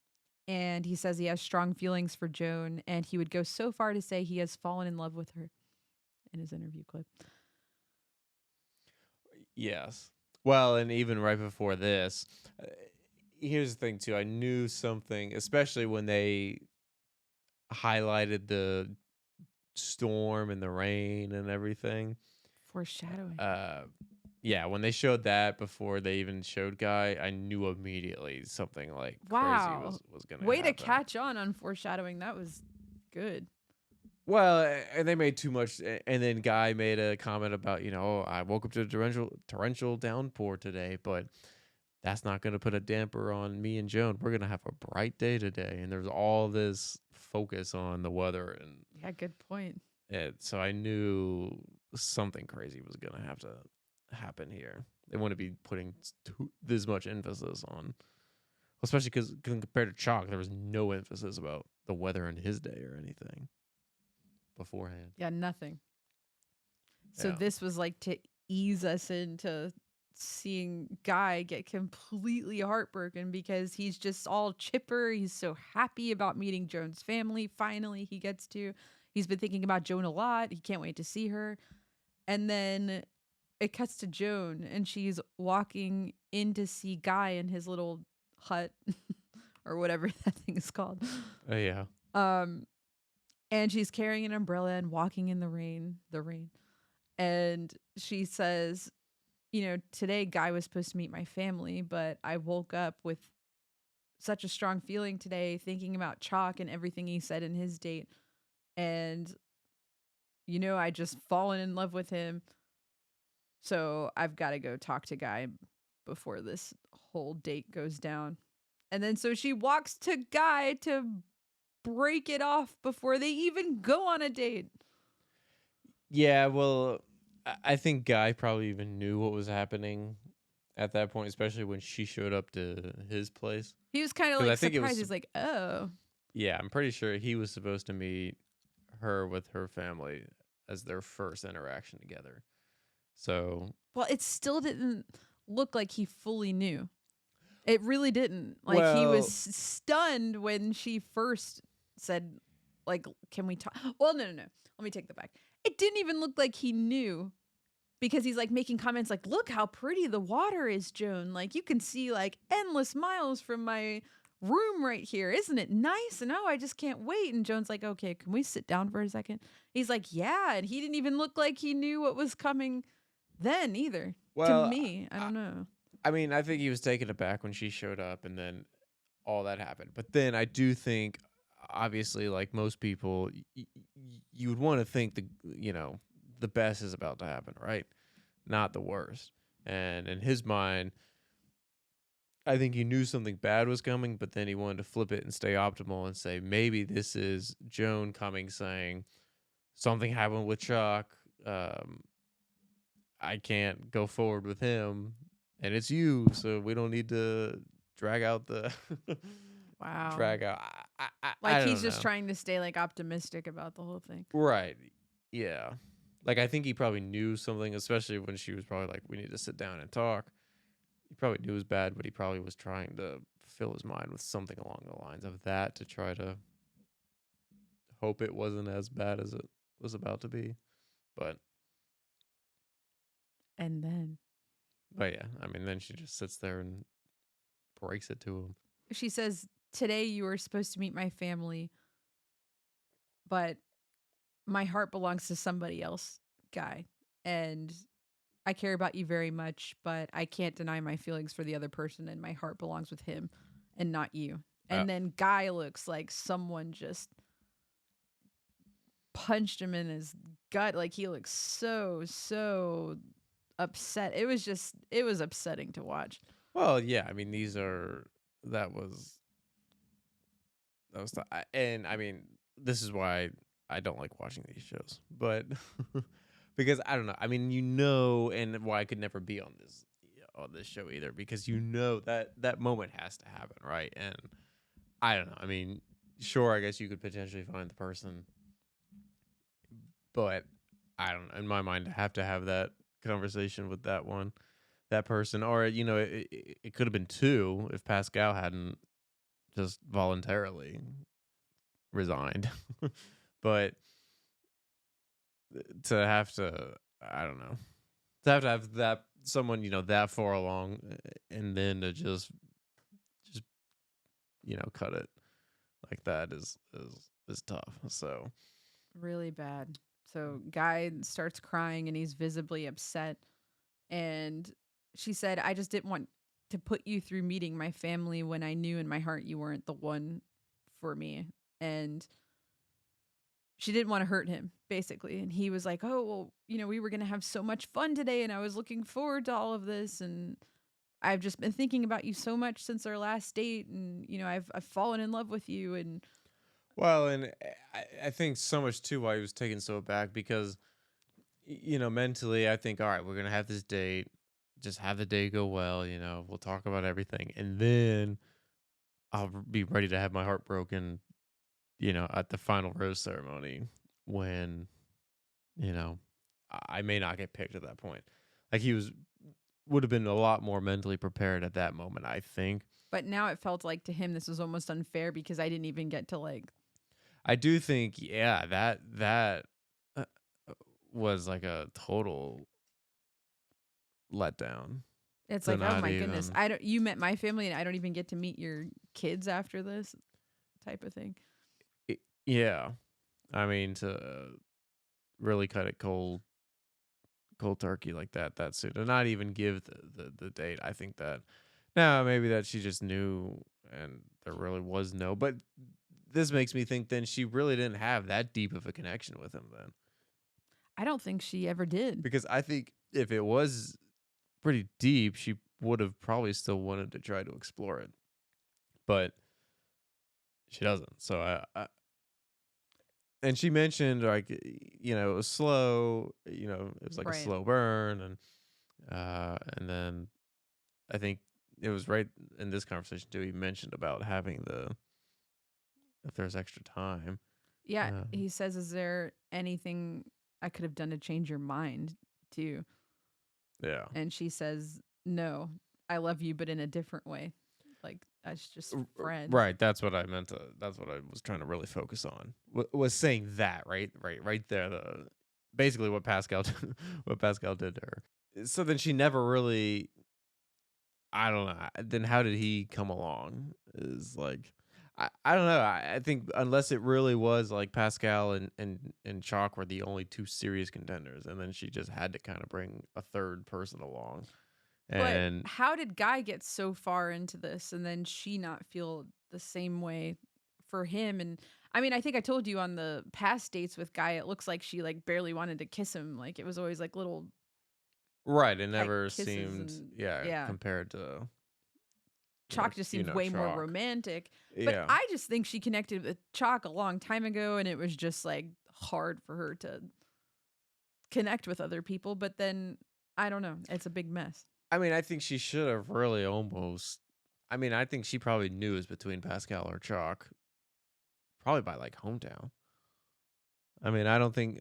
and he says he has strong feelings for Joan, and he would go so far to say he has fallen in love with her in his interview clip. Yes. Well, and even right before this, here's the thing too. I knew something, especially when they highlighted the storm and the rain and everything. Foreshadowing. Yeah, when they showed that before they even showed Guy, I knew immediately something like Wow. crazy was going to Way happen. to catch on foreshadowing. That was good. Well, and they made too much, and then Guy made a comment about, oh, I woke up to a torrential downpour today, but that's not going to put a damper on me and Joan. We're going to have a bright day today, and there's all this focus on the weather, and Yeah, good point. so I knew something crazy was going to have to happen here. They wouldn't be putting this much emphasis on, especially because compared to Chock, there was no emphasis about the weather in his day or anything beforehand. Yeah, nothing. So Yeah. this was like to ease us into seeing Guy get completely heartbroken because he's just all chipper. He's so happy about meeting Joan's family. Finally, he gets to. He's been thinking about Joan a lot. He can't wait to see her. And then it cuts to Joan, and she's walking in to see Guy in his little hut or whatever that thing is called. Yeah. And she's carrying an umbrella and walking in the rain. And she says, today Guy was supposed to meet my family, but I woke up with such a strong feeling today thinking about Chock and everything he said in his date. And, I just fallen in love with him. So I've got to go talk to Guy before this whole date goes down. And then so she walks to Guy to break it off before they even go on a date. Yeah, well, I think Guy probably even knew what was happening at that point, especially when she showed up to his place. He was kind of 'Cause I like think it surprised. was- He's like, oh. Yeah, I'm pretty sure he was supposed to meet her with her family as their first interaction together. So, Well, it still didn't look like he fully knew. It really didn't. Like he was Well, stunned when she first said, like, can we talk? Well, no. Let me take that back. It didn't even look like he knew because he's like making comments like, look how pretty the water is, Joan. Like you can see like endless miles from my room right here. Isn't it nice? And oh, I just can't wait. And Joan's like, okay, can we sit down for a second? He's like, yeah. And he didn't even look like he knew what was coming then either. To well, me, I I, don't know. I mean, I think he was taken aback when she showed up, and then all that happened. But then I do think, obviously, like most people, you would want to think the best is about to happen, right? Not the worst. And in his mind, I think he knew something bad was coming, but then he wanted to flip it and stay optimal and say maybe this is Joan coming saying something happened with Chock. I can't go forward with him, and it's you, so we don't need to drag out the Wow. drag out. Like I he's don't just know. trying to stay like optimistic about the whole thing. Right. Yeah. Like I think he probably knew something, especially when she was probably like, "We need to sit down and talk." He probably knew it was bad, but he probably was trying to fill his mind with something along the lines of that to try to hope it wasn't as bad as it was about to be. But And then but yeah, I mean, then she just sits there and breaks it to him. she says, today you were supposed to meet my family, but my heart belongs to somebody else, guy. And I care about you very much, but I can't deny my feelings for the other person, and my heart belongs with him and not you. Uh, And then Guy looks like someone just punched him in his gut. Like he looks so upset. It was upsetting to watch. well, yeah, I mean, that was and I mean, this is why I don't like watching these shows, but because I don't know. I mean, and why I could never be on this show either, because that moment has to happen, right? And I don't know. I mean, sure, I guess you could potentially find the person, but I don't know. In my mind, I have to have that conversation with that person, or it could have been two if Pascal hadn't just voluntarily resigned. But to have to, I don't know, to have that someone that far along, and then to just cut it like that is tough. So Really bad. So Guy starts crying and he's visibly upset. And she said, I just didn't want to put you through meeting my family when I knew in my heart you weren't the one for me. And she didn't want to hurt him, basically. And he was like, oh, well, we were going to have so much fun today and I was looking forward to all of this. And I've just been thinking about you so much since our last date. And, I've fallen in love with you. And well, and I think so much too why he was taken so aback, because mentally I think, all right, we're gonna have this date, just have the day go well, we'll talk about everything, and then I'll be ready to have my heart broken, at the final rose ceremony, when you know I may not get picked at that point. Like he would have been a lot more mentally prepared at that moment, I think. but now it felt like to him this was almost unfair because I didn't even get to like. I do think, yeah, that uh, was like a total letdown It's to like, oh not my goodness, even. I don't. You met my family, and I don't even get to meet your kids after this type of thing. Yeah, I mean, to really cut it cold turkey like that soon, and not even give the date. I think that now maybe that she just knew, and there really was no. But this makes me think then she really didn't have that deep of a connection with him then, I don't think she ever did. because I think if it was pretty deep, she would have probably still wanted to try to explore it, but she doesn't. So and she mentioned, like, it was slow, it was like a Right. slow burn, and then I think it was right in this conversation too, he mentioned about having if there's extra time. Yeah. um, He says, "Is there anything I could have done to change your mind, too?" yeah. And she says, "No, I love you, but in a different way." like as just friends. Right. That's what I meant to. That's what I was trying to really focus on. Was saying that right there. Basically what Pascal what Pascal did to her. So then she never really. I don't know. Then how did he come along? Is like. I don't know. I think unless it really was like Pascal and Chock were the only two serious contenders, and then she just had to kind of bring a third person along. And But how did Guy get so far into this and then she not feel the same way for him? And I mean, I think I told you on the past dates with Guy, it looks like she like barely wanted to kiss him. Like it was always like little right, it pet never kisses seemed and yeah compared to Chock just seemed way more Chock. romantic. But Yeah. I just think she connected with Chock a long time ago and it was just like hard for her to connect with other people. But then I don't know. It's a big mess. I mean, I think she should have really almost. I mean, I think she probably knew it was between Pascal or Chock, probably by like hometown. I mean, I don't think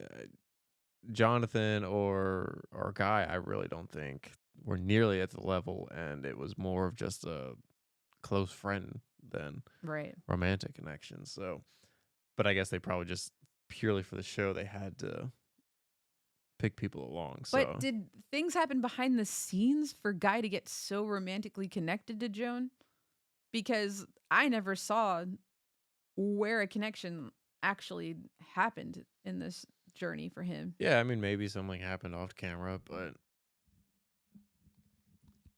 Jonathan or Guy. I really don't think were nearly at the level, and it was more of just a close friend than Right. romantic connection. So, but I guess they probably just purely for the show they had to pick people along. So, But did things happen behind the scenes for Guy to get so romantically connected to Joan? Because I never saw where a connection actually happened in this journey for him. yeah, I mean, maybe something happened off camera, but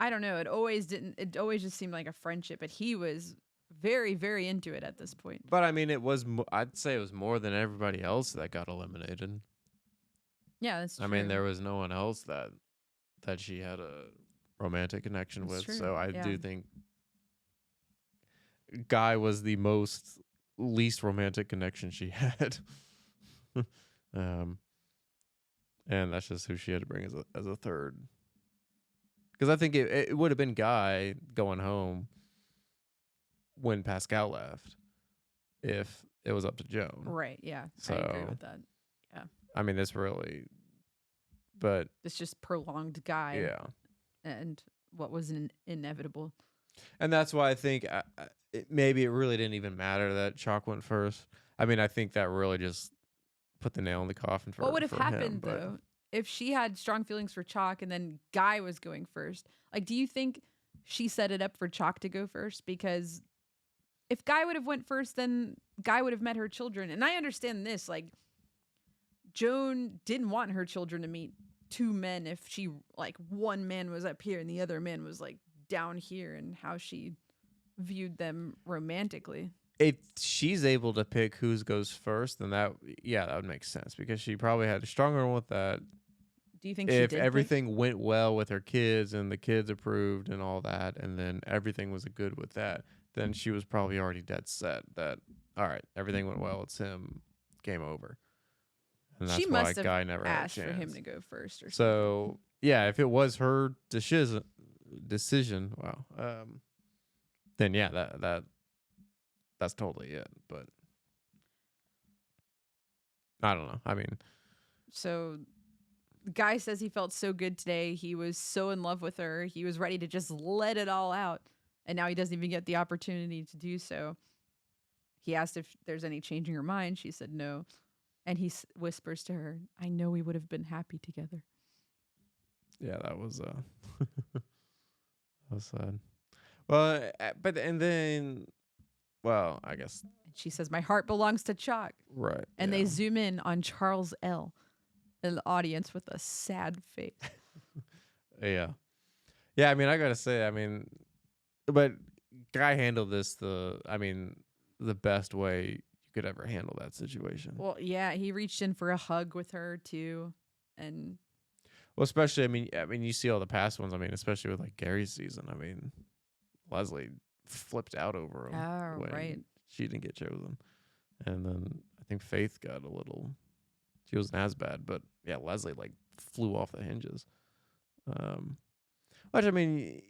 I don't know. It always just seemed like a friendship, but he was very, very into it at this point. I mean, it was. I'd say it was more than everybody else that got eliminated. Yeah, that's true. I mean, there was no one else that she had a romantic connection That's with. true, So I yeah. do think Guy was the least romantic connection she had. um, and that's just who she had to bring as a third. Because I think it would have been Guy going home when Pascal left if it was up to Joan. Right, yeah. I agree So with that. Yeah. I mean, this really, but It's just prolonged Guy yeah. and what was inevitable. And that's why I think maybe it really didn't even matter that Chock went first. I mean, I think that really just put the nail in the coffin for What would have for happened him, but though if she had strong feelings for Chock and then Guy was going first? Like, do you think she set it up for Chock to go first? Because if Guy would have went first, then Guy would have met her children. And I understand this. Like, Joan didn't want her children to meet two men if she like one man was up here and the other man was like down here, and how she viewed them romantically. if she's able to pick who goes first, then that would make sense because she probably had a stronger one with that. Do you think she If did everything went well with her kids and the kids approved and all that, and then everything was good with that, then she was probably already dead set that all right, everything went well, it's him, game over. And that's she why must have Guy never had a asked for him chance. to go first or something? So yeah, if it was her decision, wow, then yeah, that's totally it. But I don't know. I mean, So Guy says he felt so good today. He was so in love with her. He was ready to just let it all out. And now he doesn't even get the opportunity to do so. He asked if there's any change in her mind. She said no. And he whispers to her, I know we would have been happy together. yeah, that was that was sad. Well, but and then, well, I guess And she says, my heart belongs to Chock. right. And yeah. they zoom in on Charles L. in the audience with a sad face. Yeah. Yeah, I mean, I gotta say, I mean, but Guy handled this the best way you could ever handle that situation. Well, yeah, he reached in for a hug with her too. And Well, especially, I mean, you see all the past ones. I mean, especially with like Gary's season. I mean, Leslie flipped out over him when right. she didn't get chosen, and then I think Faith got a little. She wasn't as bad, but yeah, Leslie like flew off the hinges. Which I mean,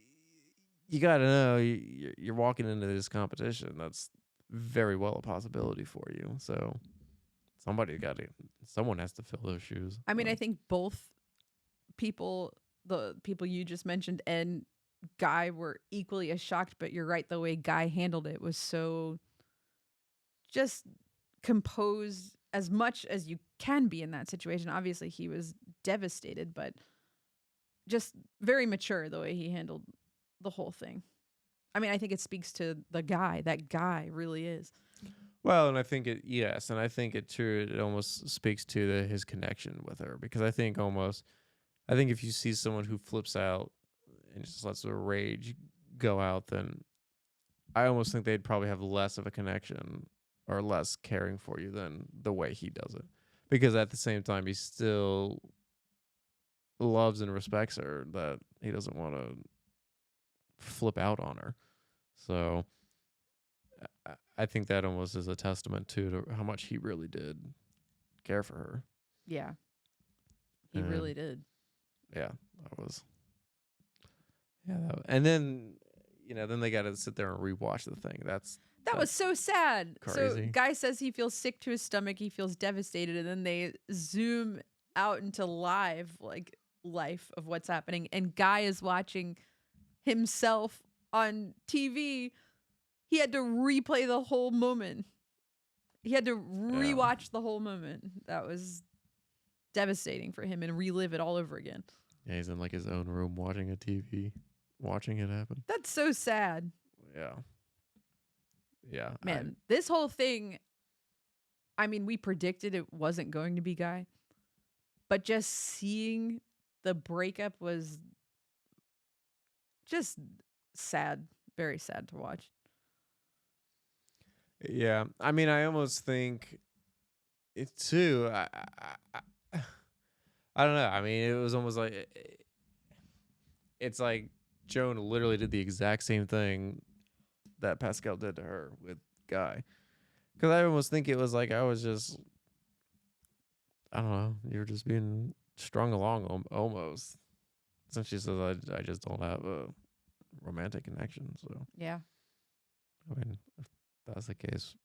you got to know you're walking into this competition. That's very well a possibility for you. So someone has to fill those shoes. I mean, I think both people, the people you just mentioned and Guy were equally as shocked, but you're right. The way Guy handled it was so just composed as much as you can be in that situation. Obviously, he was devastated, but just very mature the way he handled the whole thing. I mean, I think it speaks to the guy. That guy really is. Well, and I think and I think it too. It almost speaks to his connection with her, because I think if you see someone who flips out and just lets their rage go out, then I almost think they'd probably have less of a connection or less caring for you than the way he does it, because at the same time he still loves and respects her, that he doesn't want to flip out on her. So I think that almost is a testament to how much he really did care for her. Yeah. He And really did. Yeah, that was. Yeah, and then then they got to sit there and rewatch the thing. That was so sad. So crazy. Guy says he feels sick to his stomach, he feels devastated, and then they zoom out into live life of what's happening, and Guy is watching himself on TV. He had to replay the whole moment. He had to rewatch the whole moment. That was devastating for him, and relive it all over again. Yeah, he's in his own room watching a TV, watching it happen. That's so sad. Yeah. Yeah. Man, this whole thing, I mean, we predicted it wasn't going to be Guy, but just seeing the breakup was just sad, very sad to watch. Yeah, I mean, I almost think it too. I don't know. I mean, it was almost like it's like Joan literally did the exact same thing that Pascal did to her with Guy. Because I almost think it was like I was just, I don't know, you're just being strung along almost. Since she says I just don't have a romantic connection. So yeah, I mean, if that's the case,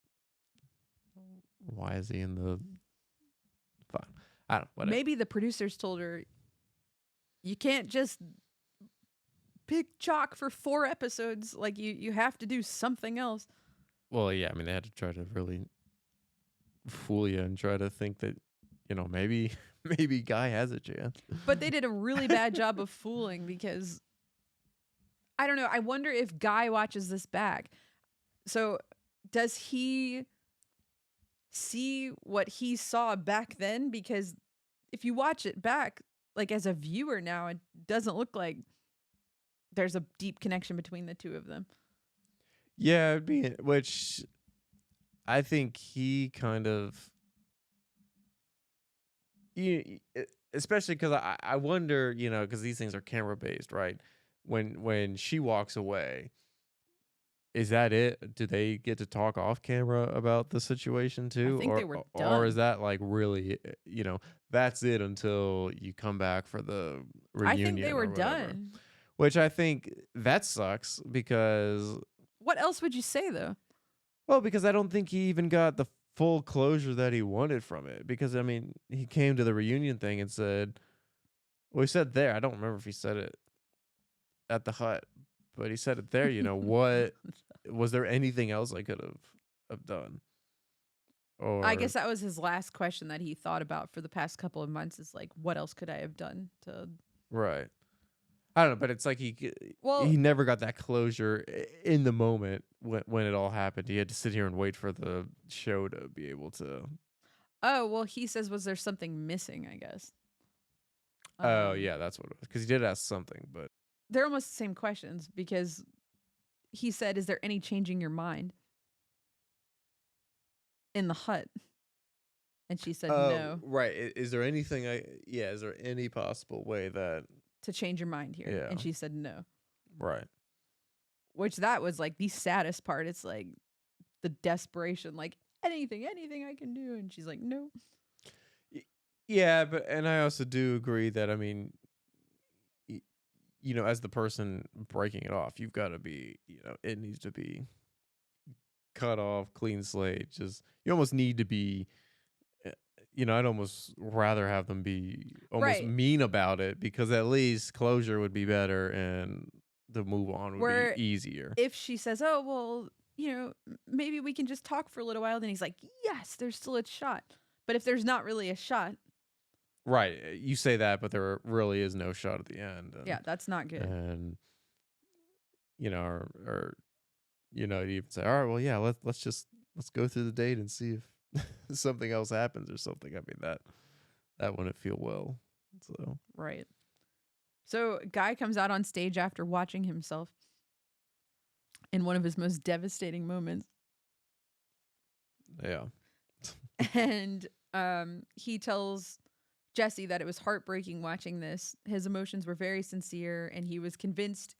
why is he in the? Fine, I don't know. Whatever. Maybe the producers told her, you can't just pick Chock for 4 episodes. Like you have to do something else. Well, yeah, I mean, they had to try to really fool you and try to think that, maybe Guy has a chance. But they did a really bad job of fooling, because I don't know. I wonder if Guy watches this back. So does he see what he saw back then? Because if you watch it back, as a viewer now, it doesn't look like there's a deep connection between the two of them. Yeah, which I think he kind of, especially because I wonder, because these things are camera based, right? When she walks away, is that it? Do they get to talk off camera about the situation too? I think they were done. Or is that really, that's it until you come back for the reunion? I think they were done. Which I think that sucks, because... What else would you say, though? Well, because I don't think he even got the full closure that he wanted from it. Because, I mean, he came to the reunion thing and said... Well, he said there. I don't remember if he said it at the hut. But he said it there, what... Was there anything else I could have done? Or I guess that was his last question that he thought about for the past couple of months, is what else could I have done to... Right. I don't know, but it's like he never got that closure in the moment when it all happened. He had to sit here and wait for the show to be able to. Oh, well, he says, was there something missing, I guess? Oh, yeah, that's what it was. Because he did ask something, but. They're almost the same questions, because he said, is there any changing your mind in the hut? And she said, no. Right. Is there anything is there any possible way that. To change your mind here? Yeah. And she said no. Right. Which that was the saddest part. It's the desperation, anything I can do. And she's like, no. Yeah, and I also do agree that, I mean, as the person breaking it off, you've got to be, it needs to be cut off, clean slate. Just, you almost need to be, I'd almost rather have them be almost mean about it, because at least closure would be better, and the move on would Where be easier. if she says, "Oh, well, maybe we can just talk for a little while," then he's like, "Yes, there's still a shot." But if there's not really a shot, Right. You say that, but there really is no shot at the end. And, yeah, that's not good. And or you even say, all right, well, yeah, let's go through the date and see if something else happens or something. I mean that wouldn't feel well. So Right. So Guy comes out on stage after watching himself in one of his most devastating moments. yeah. And he tells Jesse that it was heartbreaking watching this. His emotions were very sincere, and he was convinced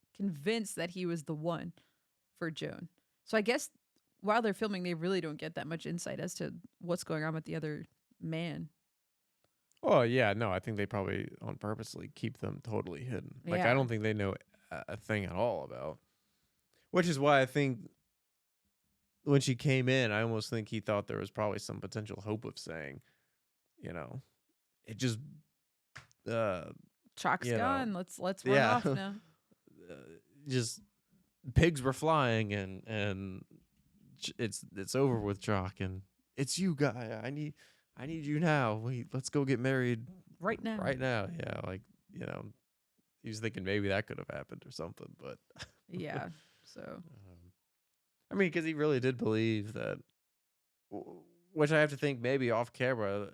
that he was the one for Joan. So I guess while they're filming, they really don't get that much insight as to what's going on with the other man. Oh yeah, no, I think they probably on purposely keep them totally hidden. Like I Yeah. don't think they know a thing at all about. Which is why I think when she came in, I almost think he thought there was probably some potential hope of saying, it just Chock's you know, gone. Let's run yeah, off now. just pigs were flying and it's over with Chock and it's you, Guy. I need you now. Let's go get married Right now. right now. Yeah, like he was thinking maybe that could have happened or something, but Yeah. So I mean, because he really did believe that, which I have to think maybe off camera,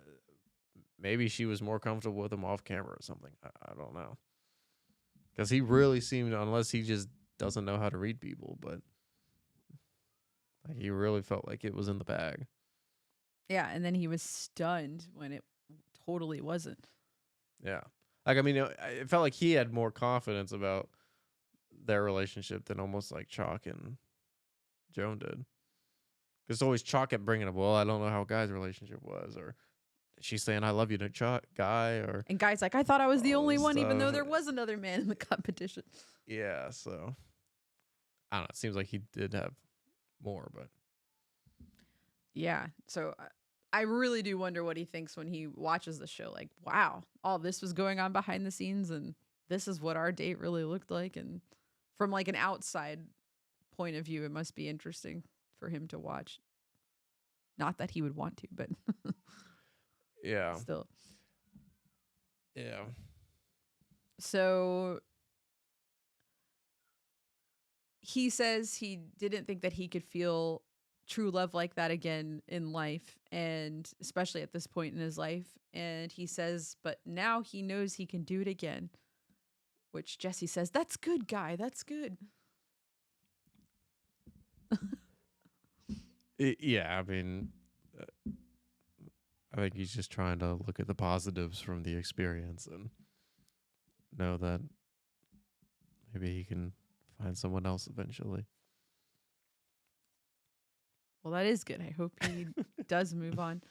maybe she was more comfortable with him off camera or something. I don't know, because he really seemed, unless he just doesn't know how to read people, but like, he really felt like it was in the bag. yeah, and then he was stunned when it totally wasn't. Yeah. Like, I mean, it felt like he had more confidence about their relationship than almost like Chock and Joan did. Because always Chock kept bringing up, well, I don't know how Guy's relationship was, or she's saying, I love you to Chock, Guy, or. And Guy's like, I thought I was the all only this one, even though stuff. there was another man in the competition. Yeah, so. I don't know. It seems like he did have more, but. Yeah. So I really do wonder what he thinks when he watches the show. Like, wow, all this was going on behind the scenes, and this is what our date really looked like. And from like an outside point of view, it must be interesting for him to watch. Not that he would want to, but Yeah. still. Yeah. So he says he didn't think that he could feel true love like that again in life, and especially at this point in his life. And he says, but now he knows he can do it again, which Jesse says, that's good, Guy. That's good. Yeah, I mean, I think he's just trying to look at the positives from the experience and know that maybe he can find someone else eventually. Well, that is good. I hope he does move on.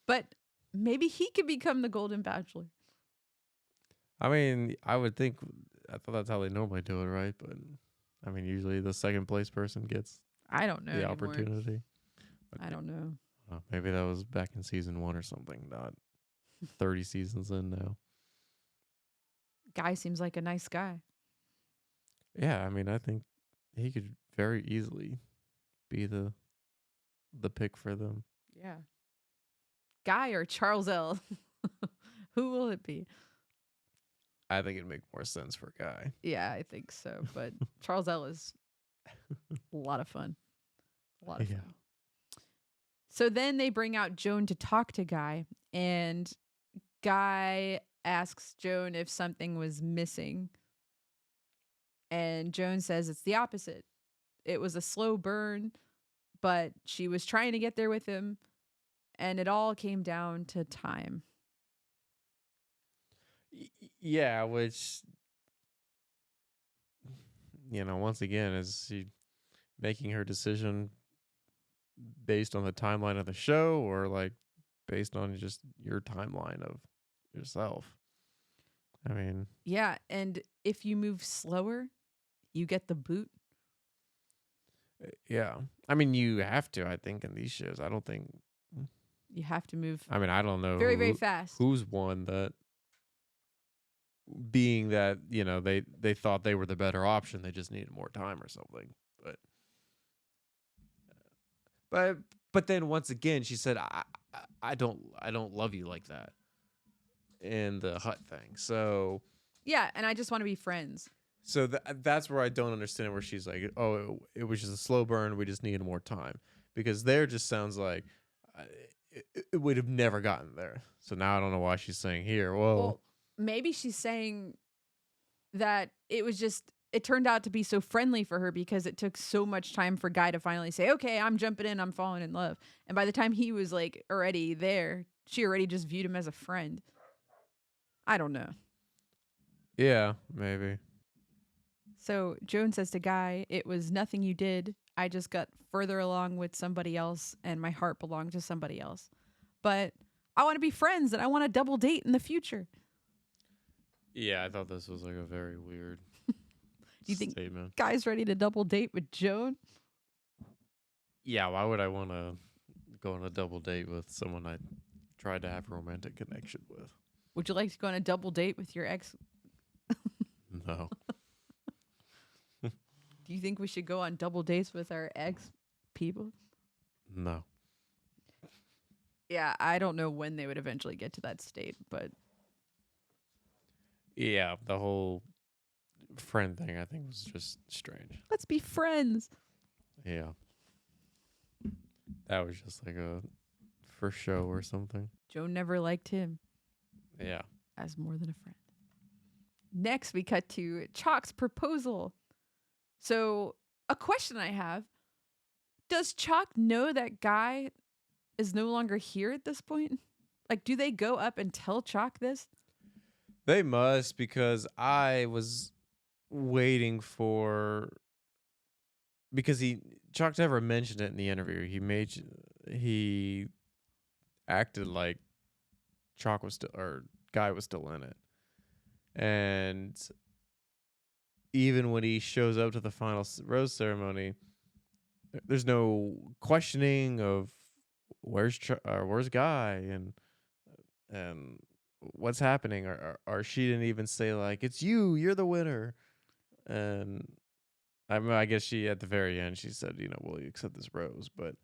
But maybe he could become the Golden Bachelor. I mean, I would think, I thought that's how they normally do it, right? But I mean, usually the second place person gets I don't know the anymore. opportunity. I don't know. Maybe that was back in season 1 or something, not 30 seasons in now. Guy seems like a nice guy. Yeah, I mean, I think he could very easily be the pick for them. Yeah. Guy or Charles L. Who will it be? I think it'd make more sense for Guy. Yeah, I think so. But Charles L is a lot of fun. A lot of fun. So then they bring out Joan to talk to Guy, and Guy asks Joan if something was missing. And Joan says it's the opposite. It was a slow burn, but she was trying to get there with him, and it all came down to time. Yeah, which, once again, is she making her decision based on the timeline of the show or like based on just your timeline of yourself? I mean, yeah, and if you move slower, you get the boot. yeah. I mean, you have to, I think, in these shows. I don't think you have to move. I mean, I don't know very, very fast. Who's won that being that, they thought they were the better option. They just needed more time or something. But but then once again, she said, I don't love you like that in the hut thing. So Yeah, and I just want to be friends. that's where I don't understand, where she's like, oh, it was just a slow burn. We just needed more time, because there just sounds like uh, it would have never gotten there. So now I don't know why she's saying here. Well, maybe she's saying that it turned out to be so friendly for her because it took so much time for Guy to finally say, okay, I'm jumping in, I'm falling in love. And by the time he was like already there, she already just viewed him as a friend. I don't know. yeah, maybe. So Joan says to Guy, it was nothing you did. I just got further along with somebody else and my heart belonged to somebody else. But I want to be friends and I want a double date in the future. Yeah, I thought this was like a very weird Do you think statement. Guy's ready to double date with Joan? Yeah, why would I want to go on a double date with someone I tried to have a romantic connection with? Would you like to go on a double date with your ex? No. Do you think we should go on double dates with our ex people? No. Yeah, I don't know when they would eventually get to that state, but Yeah, the whole friend thing I think was just strange. let's be friends. Yeah. That was just like a for show or something. Joan never liked him Yeah. as more than a friend. Next, we cut to Chock's proposal. So, a question I have, does Chock know that Guy is no longer here at this point? Like, do they go up and tell Chock this? They must, because I was waiting for, because Chock never mentioned it in the interview. He acted like Chock was still, or Guy was still in it. And even when he shows up to the final rose ceremony, there's no questioning of where's Guy and what's happening, or she didn't even say like, it's you're the winner. And I mean, I guess she, at the very end, she said, will you accept this rose? But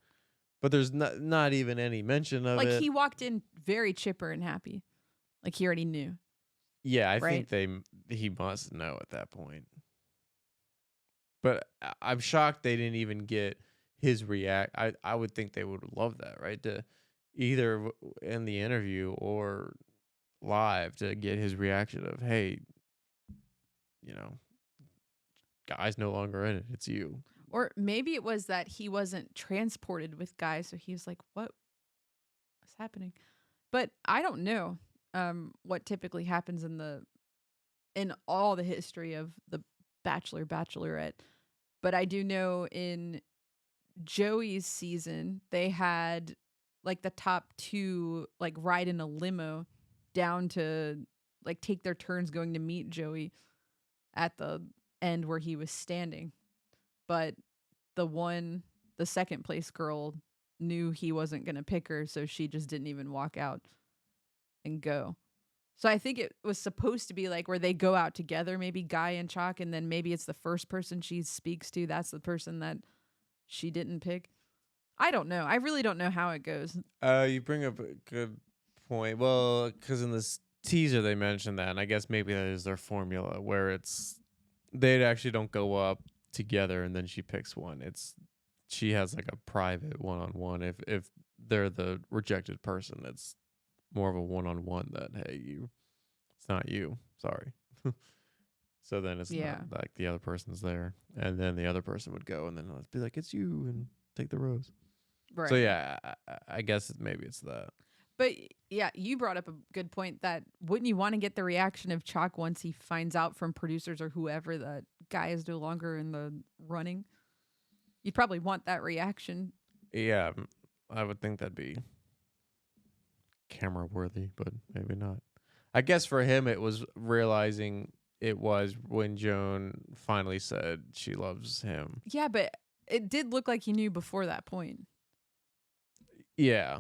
there's not even any mention of Like, it. he walked in very chipper and happy. Like, he already knew. Yeah, I right? think he must know at that point. But I'm shocked they didn't even get his react. I would think they would love that, right? To either in the interview or live, to get his reaction of, hey, Guy's no longer in it. It's you. Or maybe it was that he wasn't transported with Guy, so he was like, what's happening? But I don't know what typically happens in all the history of the Bachelor, Bachelorette. But I do know in Joey's season, they had like the top two like ride in a limo down to like take their turns going to meet Joey at the end where he was standing. But the second place girl knew he wasn't going to pick her, so she just didn't even walk out and go. So I think it was supposed to be like where they go out together, maybe Guy and Chock, and then maybe it's the first person she speaks to, that's the person that she didn't pick. I don't know. I really don't know how it goes. You bring up a good point. Well, because in this teaser they mentioned that, and I guess maybe that is their formula, where they actually don't go up together and then she picks one. She has like a private one-on-one. If they're the rejected person, it's more of a one-on-one that, hey, it's not you. Sorry. So then it's not like the other person's there, and then the other person would go, and then let's be like, it's you, and take the rose. Right. So yeah, I guess maybe it's that. But yeah, you brought up a good point that wouldn't you want to get the reaction of Chock once he finds out from producers or whoever that Guy is no longer in the running? You'd probably want that reaction. Yeah, I would think that'd be camera worthy, but maybe not. I guess for him, it was realizing it was when Joan finally said she loves him. Yeah, but it did look like he knew before that point. Yeah.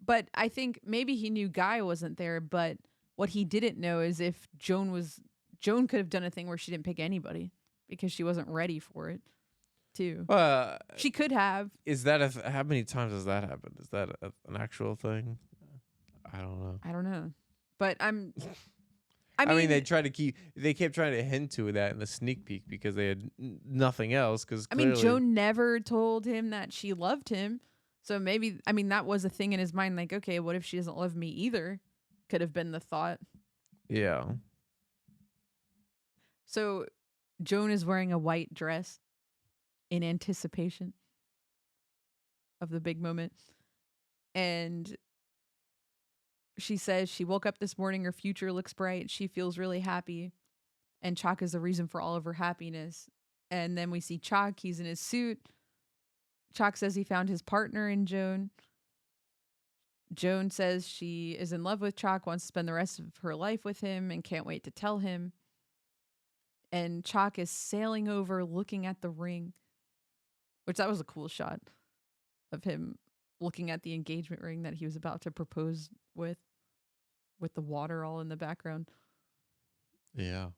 But I think maybe he knew Guy wasn't there, but what he didn't know is if Joan could have done a thing where she didn't pick anybody because she wasn't ready for it too. She could have. Is that how many times has that happened? Is that an actual thing? I don't know. But I mean, they kept trying to hint to that in the sneak peek because they had nothing else. Because Joan never told him that she loved him. So maybe, that was a thing in his mind. Like, okay, what if she doesn't love me either? Could have been the thought. Yeah. So Joan is wearing a white dress in anticipation of the big moment. And she says she woke up this morning, her future looks bright. She feels really happy. And Chock is the reason for all of her happiness. And then we see Chock, he's in his suit. Chock says he found his partner in Joan. Joan says she is in love with Chock, wants to spend the rest of her life with him, and can't wait to tell him. And Chock is sailing over, looking at the ring, which that was a cool shot of him looking at the engagement ring that he was about to propose with the water all in the background. Yeah.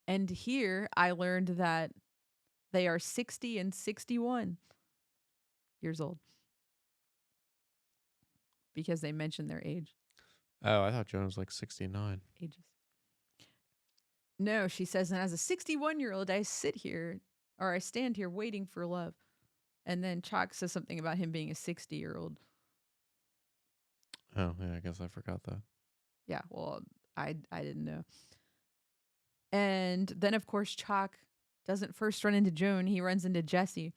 And here I learned that they are 60 and 61 years old because they mentioned their age. Oh, I thought Joan was like 69. Ages. No, she says, and as a 61-year-old, I stand here waiting for love. And then Chock says something about him being a 60-year-old. Oh, yeah, I guess I forgot that. Yeah, well, I didn't know. And then, of course, Chock doesn't first run into Joan. He runs into Jesse.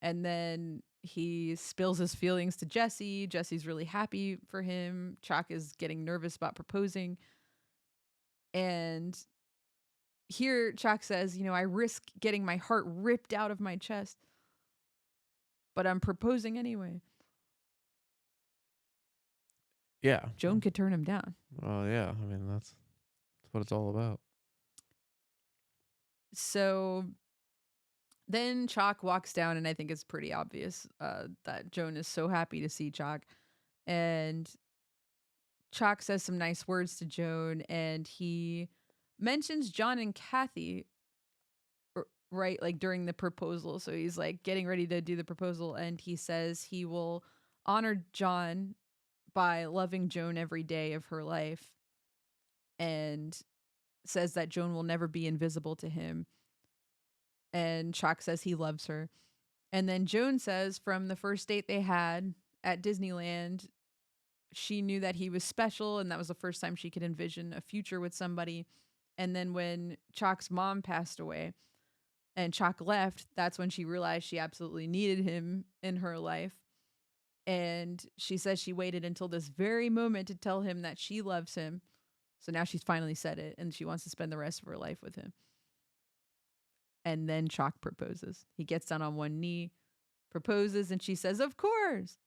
And then he spills his feelings to Jesse. Jesse's really happy for him. Chock is getting nervous about proposing. And here Chock says, I risk getting my heart ripped out of my chest, but I'm proposing anyway. Yeah. Joan could turn him down. Well, yeah. That's what it's all about. So then Chock walks down, and I think it's pretty obvious that Joan is so happy to see Chock. And Chock says some nice words to Joan, and he mentions John and Kathy, right, like during the proposal. So he's like getting ready to do the proposal, and he says he will honor John by loving Joan every day of her life, and says that Joan will never be invisible to him. And Chock says he loves her. And then Joan says from the first date they had at Disneyland, she knew that he was special, and that was the first time she could envision a future with somebody. And then when Chock's mom passed away and Chock left, that's when she realized she absolutely needed him in her life. And she says she waited until this very moment to tell him that she loves him. So now she's finally said it, and she wants to spend the rest of her life with him. And then Chock proposes. He gets down on one knee, proposes, and she says, "Of course."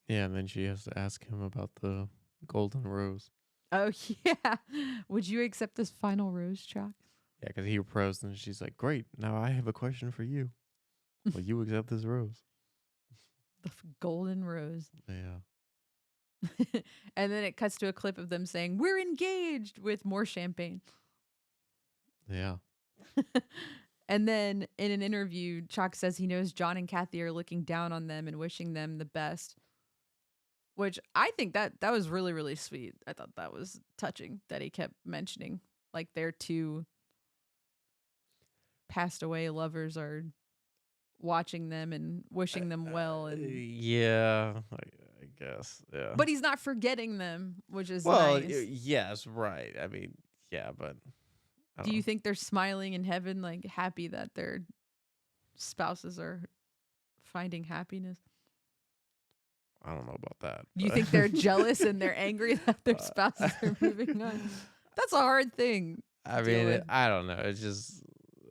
Yeah, and then she has to ask him about the golden rose. Oh, yeah. Would you accept this final rose, Chock? Yeah, because he proposed, and she's like, "Great, now I have a question for you. Will you accept this rose?" The golden rose. Yeah. And then it cuts to a clip of them saying, "We're engaged," with more champagne. Yeah. And then in an interview, Chock says he knows John and Kathy are looking down on them and wishing them the best, which I think that was really, really sweet. I thought that was touching that he kept mentioning, like, their two passed away lovers are watching them and wishing them well. And yeah, I guess. Yeah. but he's not forgetting them, which is nice. Yes, right. Yeah, but do you think they're smiling in heaven, like happy that their spouses are finding happiness? I don't know about that. Do you think they're jealous and they're angry that their spouses are moving on? That's a hard thing. I don't know. It just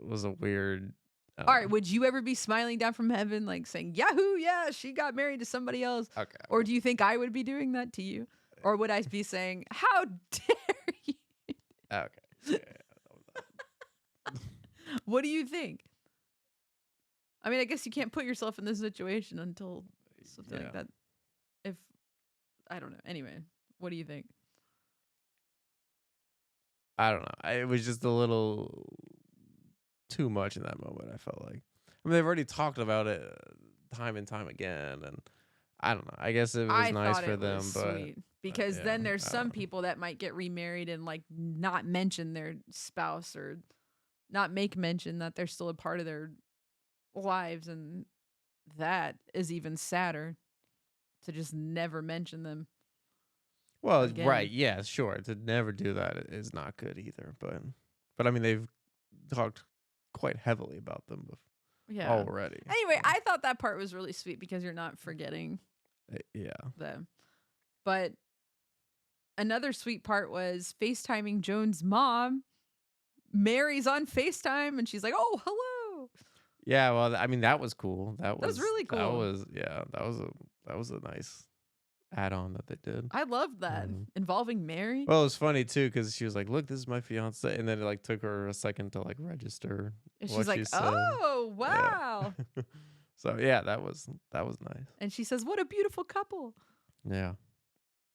was a weird. All right, would you ever be smiling down from heaven, like saying, "Yahoo, yeah, she got married to somebody else"? Okay. Or do you think I would be doing that to you? Or would I be saying, "How dare you"? Okay. Yeah. What do you think? I guess you can't put yourself in this situation until something like that. I don't know. Anyway, what do you think? I don't know. It was just a little too much in that moment. I felt like. I mean, they've already talked about it time and time again, and I don't know. I guess it was I nice thought for it was them, but sweet because yeah, then there's I some don't know. people that might get remarried and like not mention their spouse or not make mention that they're still a part of their lives, and that is even sadder to just never mention them Well, right, again. yeah, sure. To never do that is not good either. But I mean, they've talked quite heavily about them Yeah. already. Anyway, So I thought that part was really sweet because you're not forgetting yeah, them. But another sweet part was FaceTiming Joan's mom. Mary's on FaceTime and she's like, "Oh, hello." yeah. Well, I mean, that was cool. That was really cool. Yeah, that was a nice add-on that they did. I loved that. Mhm. Involving Mary. Well, it was funny too because she was like, "Look, this is my fiance," and then it like took her a second to like register And she's what she like, said. "Oh, Yeah. wow." So yeah, that was nice. And she says, "What a beautiful couple." Yeah,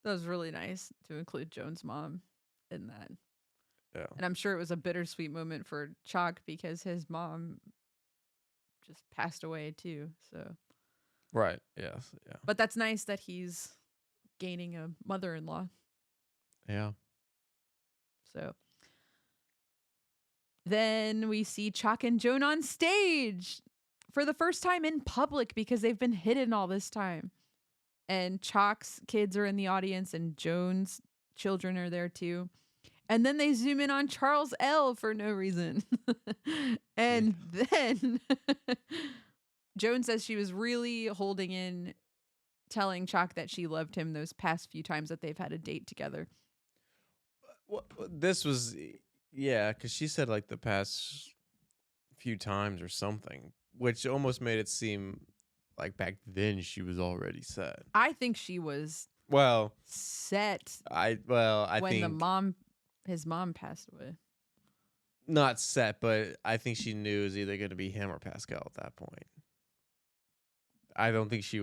That was really nice to include Joan's mom in that. yeah. And I'm sure it was a bittersweet moment for Chock because his mom just passed away too. So, Right. Yes. Yeah. but that's nice that he's gaining a mother-in-law. Yeah. So, then we see Chock and Joan on stage for the first time in public because they've been hidden all this time. And Chock's kids are in the audience and Joan's children are there too. And then they zoom in on Charles L for no reason. Yeah. And then Joan says she was really holding in telling Chock that she loved him those past few times that they've had a date together. Well, this was yeah, because she said like the past few times or something, which almost made it seem like back then she was already set. I think she was Well, set I when think his mom passed away. not set, but I think she knew it was either going to be him or Pascal at that point. I don't think she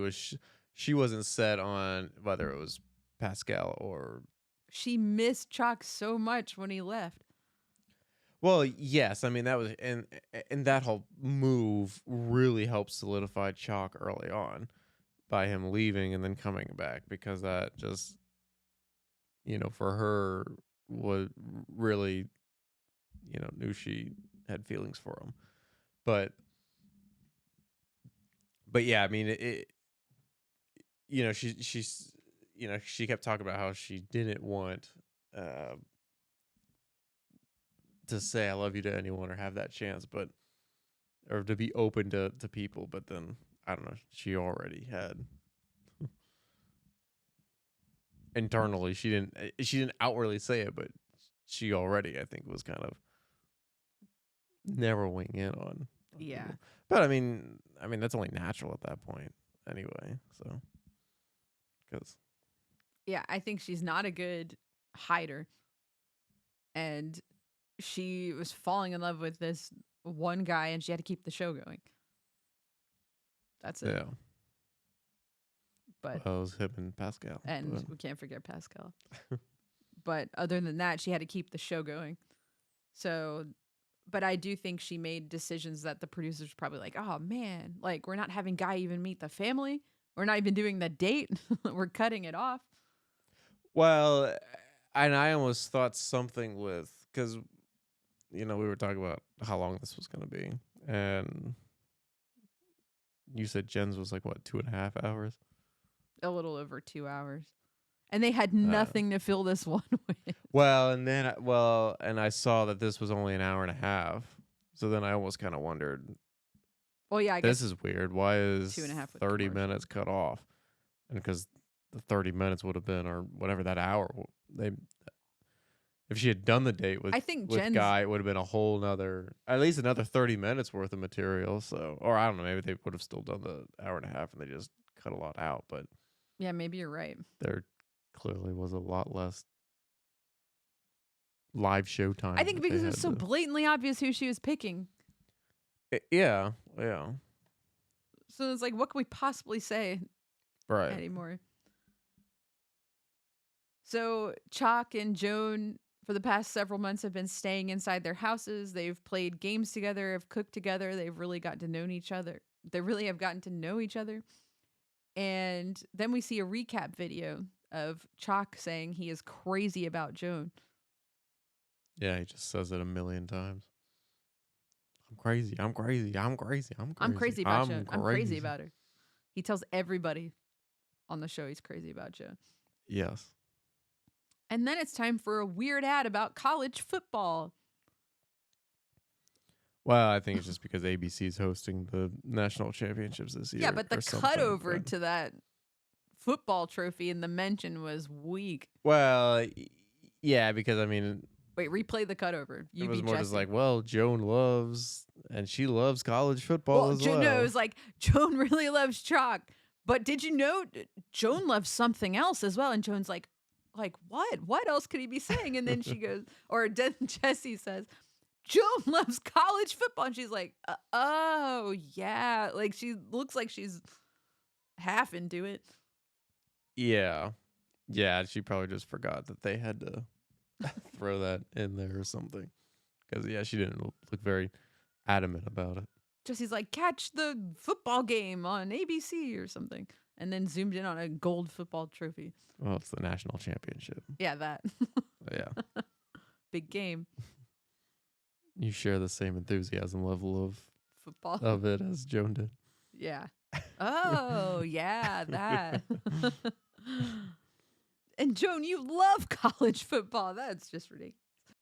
wasn't set on whether it was Pascal or. She missed Chock so much when he left. Well, yes, I mean that was and that whole move really helped solidify Chalk early on by him leaving and then coming back because that just for her was really knew she had feelings for him. But yeah, I mean she kept talking about how she didn't want to say I love you to anyone or have that chance, or to be open to people, but then I don't know, she already had internally she didn't outwardly say it, but she already I think was kind of narrowing in on Yeah. people. But I mean that's only natural at that point anyway, so cuz Yeah, I think she's not a good hider. And she was falling in love with this one guy and she had to keep the show going. That's it. yeah. But Well, it was him and Pascal. and we can't forget Pascal. But other than that, she had to keep the show going. So, but I do think she made decisions that the producers were probably like, "Oh man, like we're not having Guy even meet the family. We're not even doing the date. We're cutting it off." Well, and I almost thought something because we were talking about how long this was going to be, and you said Jen's was like what 2.5 hours. A little over 2 hours. And they had Uh, nothing to fill this one with. well, and then and I saw that this was only an hour and a half, so then I almost kind of wondered. Well, yeah, I This guess is weird. Why is 2.5 with 30 commercial. minutes cut off? And because the 30 minutes would have been, or whatever that hour, if she had done the date I think with Jen's Guy, it would have been a whole nother, at least another 30 minutes worth of material. So, or I don't know, maybe they would have still done the hour and a half and they just cut a lot out. But yeah, maybe you're right. there clearly was a lot less live show time. I think that they because it was had so to- blatantly obvious who she was picking. Yeah. So it's like, what can we possibly say Right. anymore? So Chock and Joan for the past several months have been staying inside their houses. They've played games together, have cooked together. They've really gotten to know each other. They really have gotten to know each other. And then we see a recap video of Chock saying he is crazy about Joan. Yeah, he just says it a million times. I'm crazy. I'm crazy. I'm crazy. I'm crazy. I'm crazy about Joan. I'm crazy about her. He tells everybody on the show he's crazy about Joan. Yes. And then it's time for a weird ad about college football. Well, I think it's just because ABC is hosting the national championships this year. Yeah, but the cutover to that football trophy in the mention was weak. Well, yeah, because I mean, wait, replay the cutover. It was more just like, well, Joan loves, and she loves college football as well. No, it was like Joan really loves Chock, but did you know Joan loves something else as well? And Joan's like what? What else could he be saying? And then she goes, or then Jesse says, Joan loves college football. And she's like, oh, yeah. Like, she looks like she's half into it. Yeah. Yeah, she probably just forgot that they had to throw that in there or something. Because, yeah, she didn't look very adamant about it. Jesse's like, catch the football game on ABC or something. And then zoomed in on a gold football trophy. Well, it's the national championship. Yeah, that. Yeah. Big game. You share the same enthusiasm level of football of it as Joan did. Yeah. Oh, yeah, that. And Joan, you love college football. That's just ridiculous.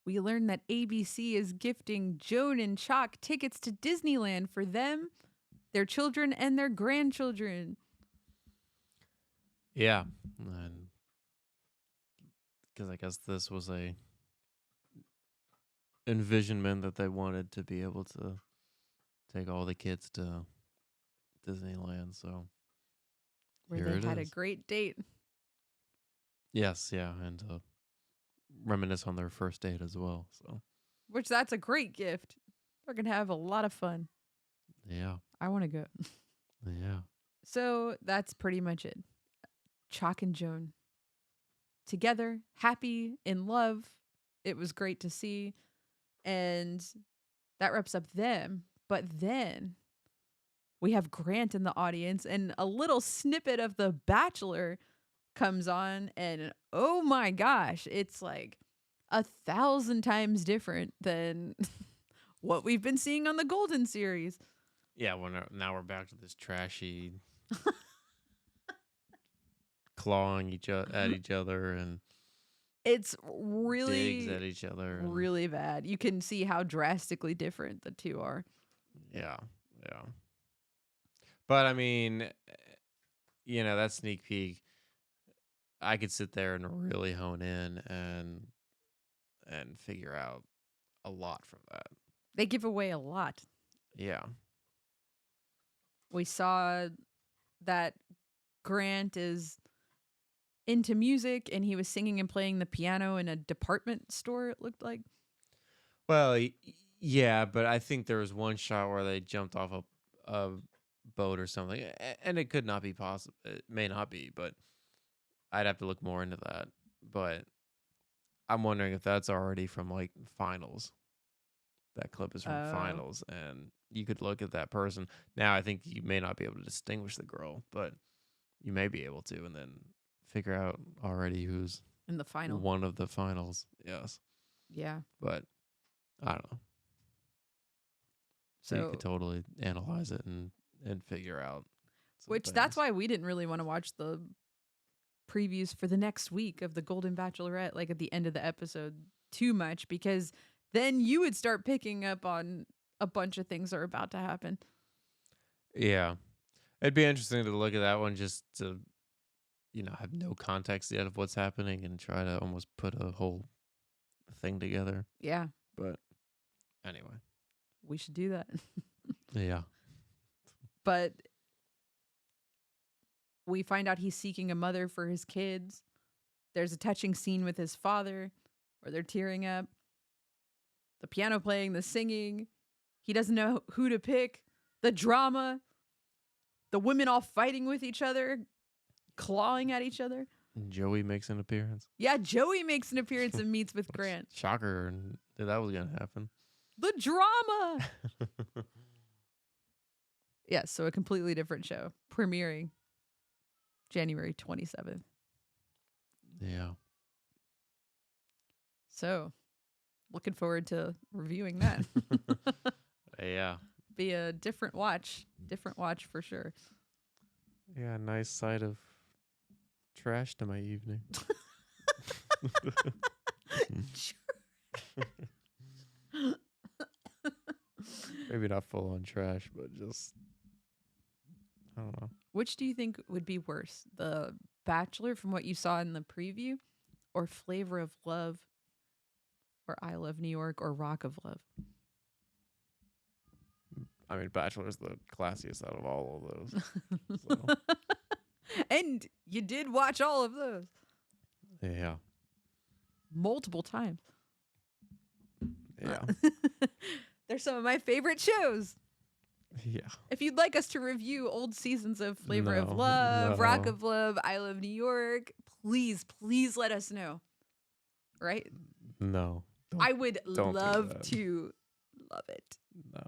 We learned that ABC is gifting Joan and Chock tickets to Disneyland for them, their children, and their grandchildren. Yeah. And because I guess this was a envisionment that they wanted to be able to take all the kids to Disneyland. So where they had a great date. Yes, yeah, and reminisce on their first date as well. So, which that's a great gift. They're gonna have a lot of fun. Yeah, I want to go. Yeah. So that's pretty much it. Chock and Joan together, happy, in love. It was great to see. And that wraps up them. But then we have Grant in the audience, and a little snippet of The Bachelor comes on, and oh my gosh, it's like 1,000 times different than what we've been seeing on the Golden series. Yeah, well, now we're back to this trashy clawing at each other, and it's really digs at each other, really bad. You can see how drastically different the two are. Yeah, yeah. But I mean, that sneak peek, I could sit there and really hone in and figure out a lot from that. They give away a lot. Yeah. We saw that Grant is into music, and he was singing and playing the piano in a department store, it looked like. Well, yeah, but I think there was one shot where they jumped off a boat or something, and it could not be possible. It may not be, but I'd have to look more into that. But I'm wondering if that's already from like finals. That clip is from finals, and you could look at that person. Now, I think you may not be able to distinguish the girl, but you may be able to, and then figure out already who's in the final. One of the finals, yes. Yeah. But I don't know. So you could totally analyze it and figure out. That's why we didn't really want to watch the previews for the next week of the Golden Bachelorette, like at the end of the episode, too much, because then you would start picking up on a bunch of things that are about to happen. Yeah. It'd be interesting to look at that one just to, have no context yet of what's happening and try to almost put a whole thing together. Yeah. But anyway. We should do that. Yeah. But we find out he's seeking a mother for his kids. There's a touching scene with his father where they're tearing up. The piano playing, the singing. He doesn't know who to pick. The drama. The women all fighting with each other. Clawing at each other. Joey makes an appearance. Yeah, Joey makes an appearance and meets with Grant. Shocker, and that was gonna happen. The drama. Yeah, so a completely different show premiering January 27th. Yeah. So, looking forward to reviewing that. Yeah. Be a different watch for sure. Yeah, nice sight of trash to my evening. Maybe not full on trash, but just, I don't know. Which do you think would be worse? The Bachelor from what you saw in the preview, or Flavor of Love, or I Love New York, or Rock of Love? I mean, Bachelor's the classiest out of all of those. So. And you did watch all of those. Yeah. Multiple times. Yeah. They're some of my favorite shows. Yeah. If you'd like us to review old seasons of Flavor of Love, Rock of Love, I Love New York, please let us know. Right? No. I would love to love it. No.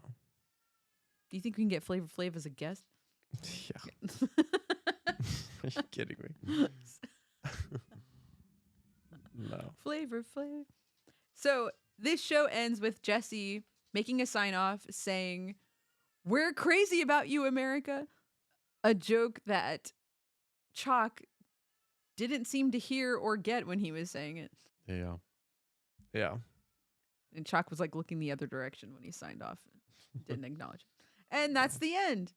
Do you think we can get Flavor Flav as a guest? Yeah. Are you kidding me? No. Flavor Flav. So this show ends with Jesse making a sign off saying, "We're crazy about you, America." A joke that Chock didn't seem to hear or get when he was saying it. Yeah. Yeah. And Chock was like looking the other direction when he signed off. Didn't acknowledge it. And that's the end.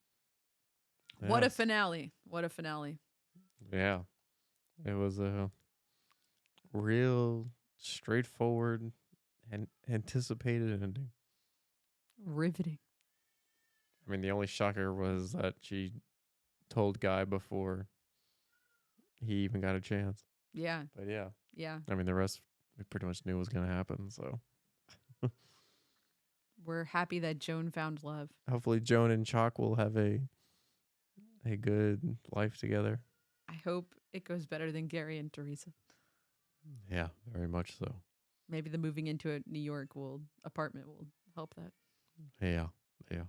Yes. What a finale. What a finale. Yeah. It was a real straightforward and anticipated ending. Riveting. I mean, the only shocker was that she told Guy before he even got a chance. Yeah. But yeah. Yeah. I mean, the rest we pretty much knew was going to happen, so. We're happy that Joan found love. Hopefully Joan and Chock will have a good life together. I hope it goes better than Gary and Teresa. Yeah, very much so. Maybe the moving into a New York apartment will help that. Yeah, yeah.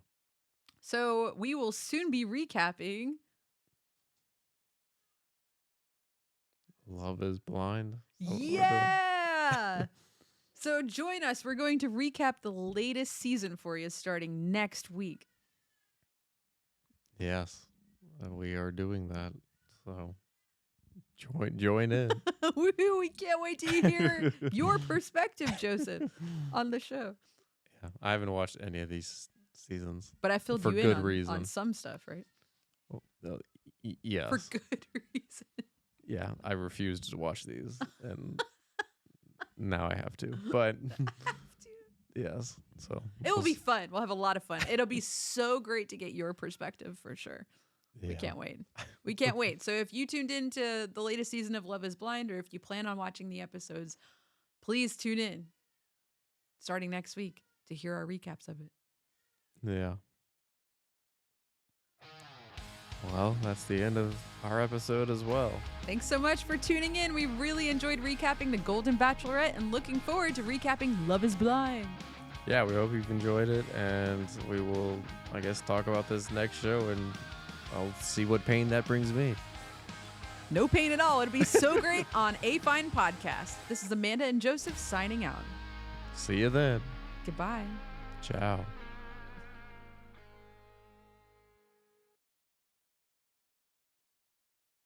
So we will soon be recapping Love is Blind. Yeah! So join us. We're going to recap the latest season for you starting next week. Yes, we are doing that. So join in. Woohoo, we can't wait to hear your perspective, Joseph, on the show. Yeah, I haven't watched any of these seasons. But I filled for you good in reason. On some stuff, right? Oh, yes. For good reason. Yeah, I refused to watch these, and now I have to. But yes, so it will be fun. We'll have a lot of fun. It'll be so great to get your perspective for sure. Yeah. We can't wait. We can't wait. So if you tuned into the latest season of Love is Blind, or if you plan on watching the episodes, please tune in starting next week to hear our recaps of it. Yeah. Well, that's the end of our episode as well. Thanks so much for tuning in. We really enjoyed recapping the Golden Bachelorette and looking forward to recapping Love is Blind. Yeah, we hope you've enjoyed it, and we will, I guess, talk about this next show, and I'll see what pain that brings me. No pain at all. It'll be so great on A Fine Podcast. This is Amanda and Joseph signing out. See you then. Goodbye. Ciao.